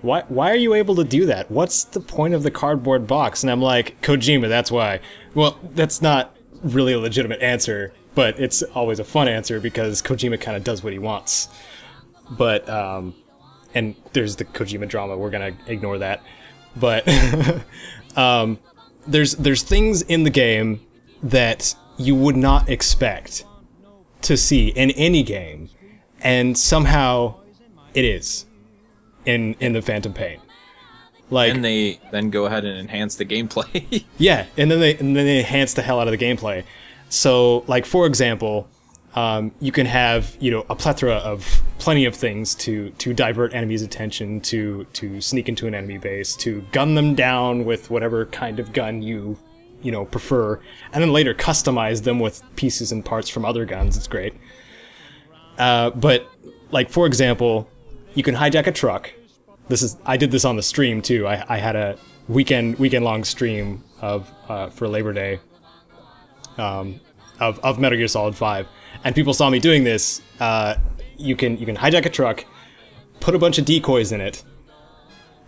why are you able to do that? What's the point of the cardboard box? And I'm like, Kojima, that's why. Well, that's not really a legitimate answer, but it's always a fun answer because Kojima kind of does what he wants. But and there's the Kojima drama, we're gonna ignore that. But there's things in the game that you would not expect to see in any game, and somehow it is in the Phantom Pain. Like, and they then go ahead and enhance the gameplay. yeah, and then they enhance the hell out of the gameplay. So, like, for example, you can have, you know, a plethora of plenty of things to divert enemies' attention, to sneak into an enemy base, to gun them down with whatever kind of gun you know, prefer, and then later customize them with pieces and parts from other guns. It's great. But, like, for example, you can hijack a truck. I did this on the stream too. I had a weekend long stream of for Labor Day of Metal Gear Solid 5, and people saw me doing this. You can hijack a truck, put a bunch of decoys in it,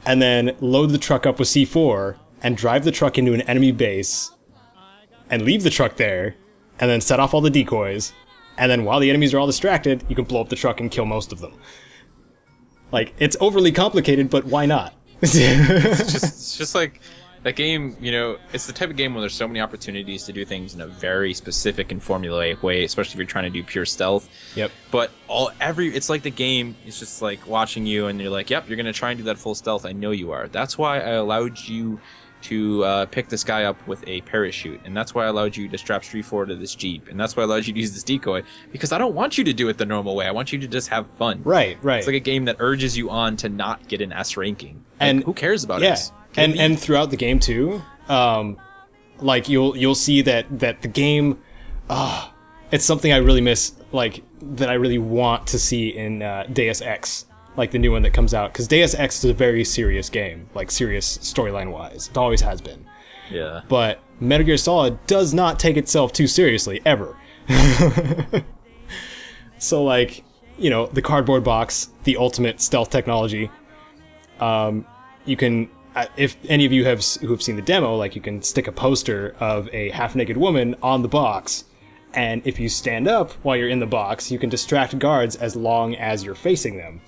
and then load the truck up with C4 and drive the truck into an enemy base, and leave the truck there, and then set off all the decoys, and then while the enemies are all distracted, you can blow up the truck and kill most of them. Like, it's overly complicated, but why not? it's just like that game, you know, it's the type of game where there's so many opportunities to do things in a very specific and formulaic way, especially if you're trying to do pure stealth. Yep. But it's like the game is just like watching you, and you're like, yep, you're going to try and do that full stealth. I know you are. That's why I allowed you to pick this guy up with a parachute, and that's why I allowed you to strap Street 4 to this Jeep, and that's why I allowed you to use this decoy, because I don't want you to do it the normal way. I want you to just have fun. Right. It's like a game that urges you on to not get an S ranking. Like, And who cares about yeah, S? and throughout the game too, like you'll see that the game, it's something I really miss, like that I really want to see in Deus Ex. Like the new one that comes out, because Deus Ex is a very serious game, like serious storyline-wise. It always has been. Yeah. But Metal Gear Solid does not take itself too seriously, ever. So, like, you know, the cardboard box, the ultimate stealth technology. You can, if any of you who have seen the demo, like, you can stick a poster of a half-naked woman on the box, and if you stand up while you're in the box, you can distract guards as long as you're facing them.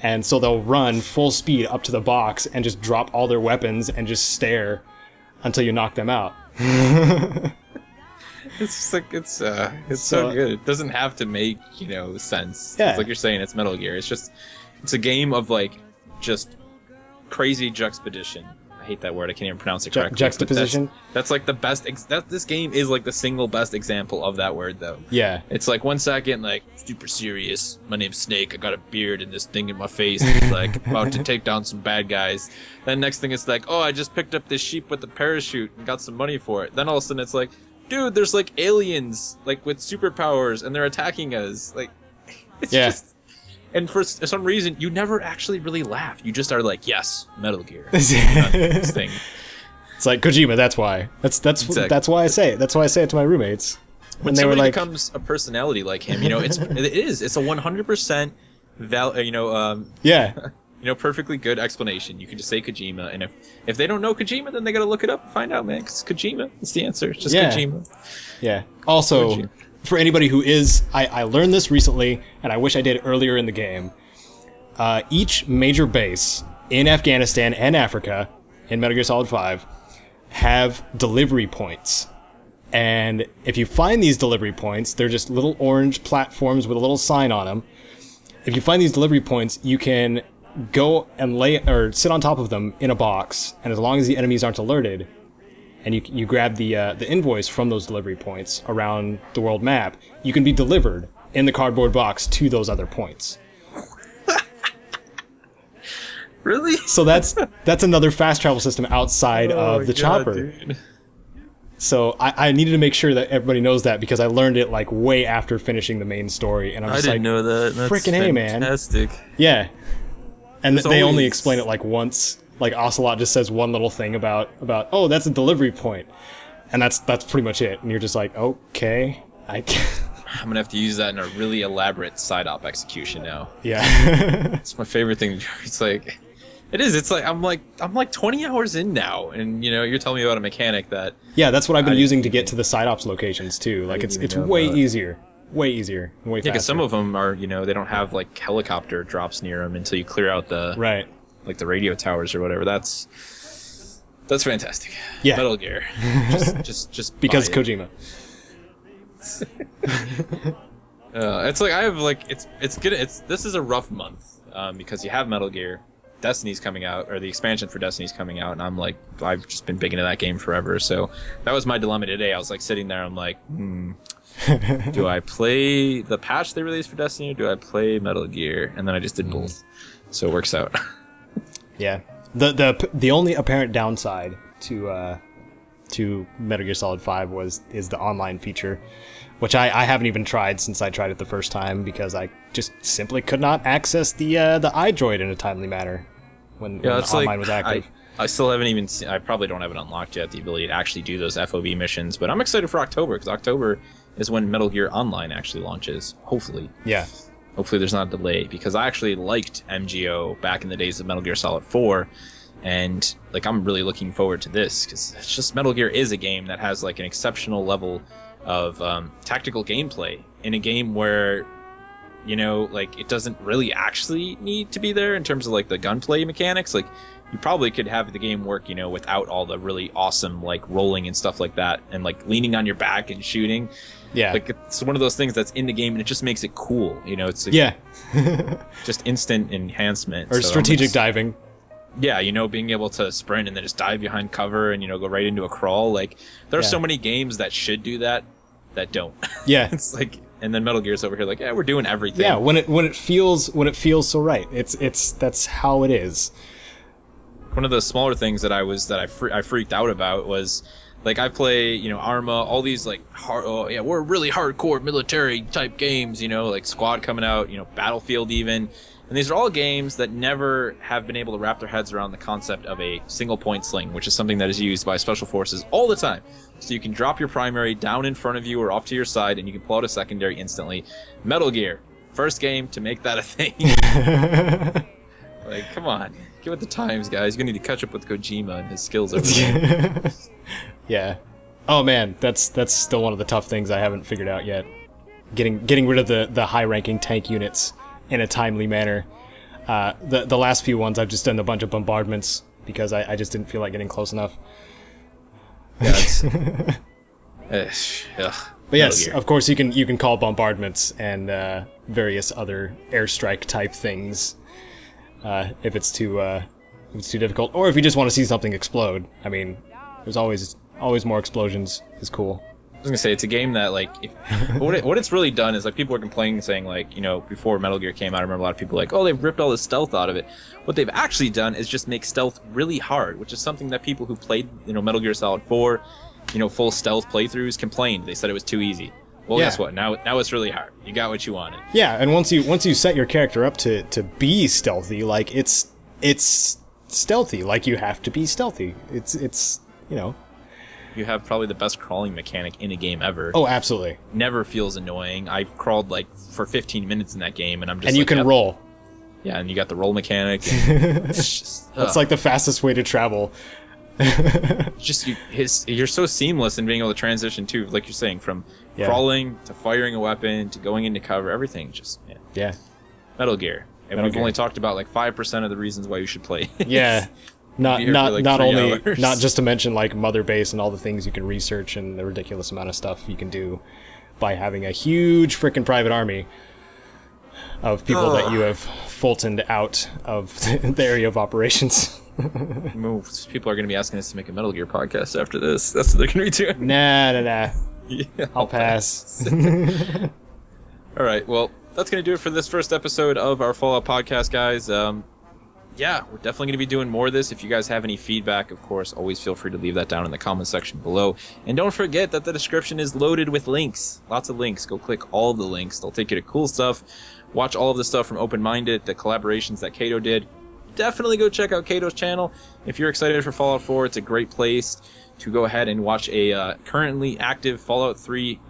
And so they'll run full speed up to the box and just drop all their weapons and just stare until you knock them out. It's just like, it's so good. It doesn't have to make, you know, sense. Yeah. It's like you're saying, it's Metal Gear. It's a game of, like, just crazy juxtaposition. I hate that word. I can't even pronounce it correctly. Juxtaposition? That's like the best. This game is like the single best example of that word, though. Yeah. It's like 1 second, like, super serious. My name's Snake. I got a beard and this thing in my face. It's like about to take down some bad guys. Then next thing, it's like, oh, I just picked up this sheep with a parachute and got some money for it. Then all of a sudden, it's like, dude, there's like aliens, like with superpowers, and they're attacking us. Like, it's just. And for some reason, you never actually really laugh. You just are like, yes, Metal Gear. This thing. It's like Kojima. That's why. Exactly. That's why I say it. That's why I say it to my roommates. When they were somebody like, becomes a personality like him, you know, it's a 100% perfectly good explanation. You can just say Kojima, and if they don't know Kojima, then they gotta look it up and find out, man. 'Cause Kojima, it's the answer. It's just Kojima. Yeah. Also, for anybody who is, I learned this recently, and I wish I did earlier in the game. Each major base in Afghanistan and Africa in Metal Gear Solid 5 have delivery points. And if you find these delivery points, they're just little orange platforms with a little sign on them. If you find these delivery points, you can go and sit on top of them in a box, and as long as the enemies aren't alerted, and you grab the invoice from those delivery points around the world map, you can be delivered in the cardboard box to those other points. Really? So that's another fast travel system outside of the chopper. Dude. So I needed to make sure that everybody knows that, because I learned it like way after finishing the main story, and I'm just like, know that. That's freaking A, man. Fantastic. Yeah. And they only always- explain it like once Like Ocelot just says one little thing about oh, that's a delivery point, and that's pretty much it. And you're just like, okay, I'm gonna have to use that in a really elaborate side op execution now. Yeah. It's my favorite thing to do. It's like, it is. It's like I'm like 20 hours in now, and you know, you're telling me about a mechanic that. Yeah, that's what I've been using to get to the side ops locations too. Like it's way easier, way easier, way faster. Yeah, because some of them are, you know, they don't have like helicopter drops near them until you clear out the like the radio towers or whatever. That's fantastic. Yeah, Metal Gear. Just because Kojima. It's like I have like it's good. This is a rough month because you have Metal Gear, Destiny's coming out, or the expansion for Destiny's coming out, and I'm like, I've just been big into that game forever. So that was my dilemma today. I was like sitting there, I'm like, do I play the patch they released for Destiny, or do I play Metal Gear? And then I just did both, so it works out. Yeah, the only apparent downside to Metal Gear Solid 5 is the online feature, which I haven't even tried since I tried it the first time because I just simply could not access the iDroid in a timely manner when the online was active. I still haven't even seen, I probably don't have it unlocked yet, the ability to actually do those FOB missions, but I'm excited for October, because October is when Metal Gear Online actually launches, hopefully. Yeah. Hopefully there's not a delay, because I actually liked MGO back in the days of Metal Gear Solid 4, and like I'm really looking forward to this, because it's just Metal Gear is a game that has like an exceptional level of tactical gameplay in a game where, you know, like it doesn't really actually need to be there in terms of like the gunplay mechanics. Like you probably could have the game work, you know, without all the really awesome like rolling and stuff like that, and like leaning on your back and shooting. Yeah, like it's one of those things that's in the game and it just makes it cool, you know. It's like, yeah, just instant enhancement. Or so strategic diving. Yeah, you know, being able to sprint and then just dive behind cover and, you know, go right into a crawl. Like there are so many games that should do that don't. Yeah. It's like, and then Metal Gear's over here like, yeah, we're doing everything. Yeah, when it feels so right. It's that's how it is. One of the smaller things that I freaked out about was, like, I play, you know, Arma, all these like we're really hardcore military type games, you know, like Squad coming out, you know, Battlefield even. And these are all games that never have been able to wrap their heads around the concept of a single point sling, which is something that is used by special forces all the time. So you can drop your primary down in front of you or off to your side, and you can pull out a secondary instantly. Metal Gear, first game to make that a thing. Like, come on, get with the times, guys. You're gonna need to catch up with Kojima and his skills over there. Yeah. Oh man, that's still one of the tough things I haven't figured out yet. Getting rid of the high-ranking tank units in a timely manner. The last few ones I've just done a bunch of bombardments because I just didn't feel like getting close enough. Yeah, but yes, of course you can call bombardments and various other airstrike type things if it's too difficult, or if you just want to see something explode. I mean, there's always more explosions is cool. I was gonna say, it's a game that, like, what it's really done is, like, people were complaining, saying, like, you know, before Metal Gear came out, I remember a lot of people like, oh, they've ripped all the stealth out of it. What they've actually done is just make stealth really hard, which is something that people who played, you know, Metal Gear Solid 4, you know, full stealth playthroughs complained. They said it was too easy. Well, guess what? Now it's really hard. You got what you wanted. Yeah, and once you set your character up to be stealthy, like, it's stealthy. Like, you have to be stealthy. It's you know. You have probably the best crawling mechanic in a game ever. Oh, absolutely. Never feels annoying. I crawled like for 15 minutes in that game, and I'm just. And you can roll. Yeah, and you got the roll mechanic. It's just, that's like the fastest way to travel. Just you're so seamless in being able to transition too, like you're saying, from crawling to firing a weapon to going into cover. Everything just yeah. Metal Gear, and we've only talked about like 5% of the reasons why you should play. Yeah. Not like only hours. Not just to mention like Mother Base and all the things you can research and the ridiculous amount of stuff you can do by having a huge frickin' private army of people that you have Fultoned out of the area of operations. People are going to be asking us to make a Metal Gear podcast after this. That's what they're going to be doing. Nah. Yeah, I'll pass. All right, well, that's going to do it for this first episode of our Fallout podcast, guys. Yeah, we're definitely going to be doing more of this. If you guys have any feedback, of course, always feel free to leave that down in the comment section below. And don't forget that the description is loaded with links. Lots of links. Go click all of the links. They'll take you to cool stuff. Watch all of the stuff from Open Minded, the collaborations that Kato did. definitely go check out Kato's channel. If you're excited for Fallout 4, it's a great place to go ahead and watch a currently active Fallout 3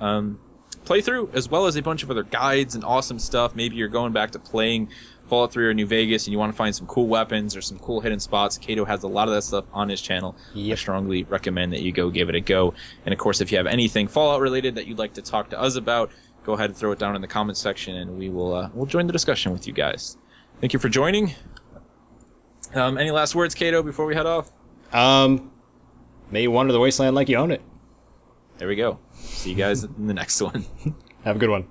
playthrough, as well as a bunch of other guides and awesome stuff. Maybe you're going back to playing Fallout 3 or New Vegas and you want to find some cool weapons or some cool hidden spots. Kato has a lot of that stuff on his channel. Yep. I strongly recommend that you go give it a go. And of course, if you have anything Fallout related that you'd like to talk to us about, go ahead and throw it down in the comments section, and we will we'll join the discussion with you guys. Thank you for joining. Any last words, Kato, before we head off? May you wander the wasteland like you own it. There we go. See you guys in the next one. Have a good one.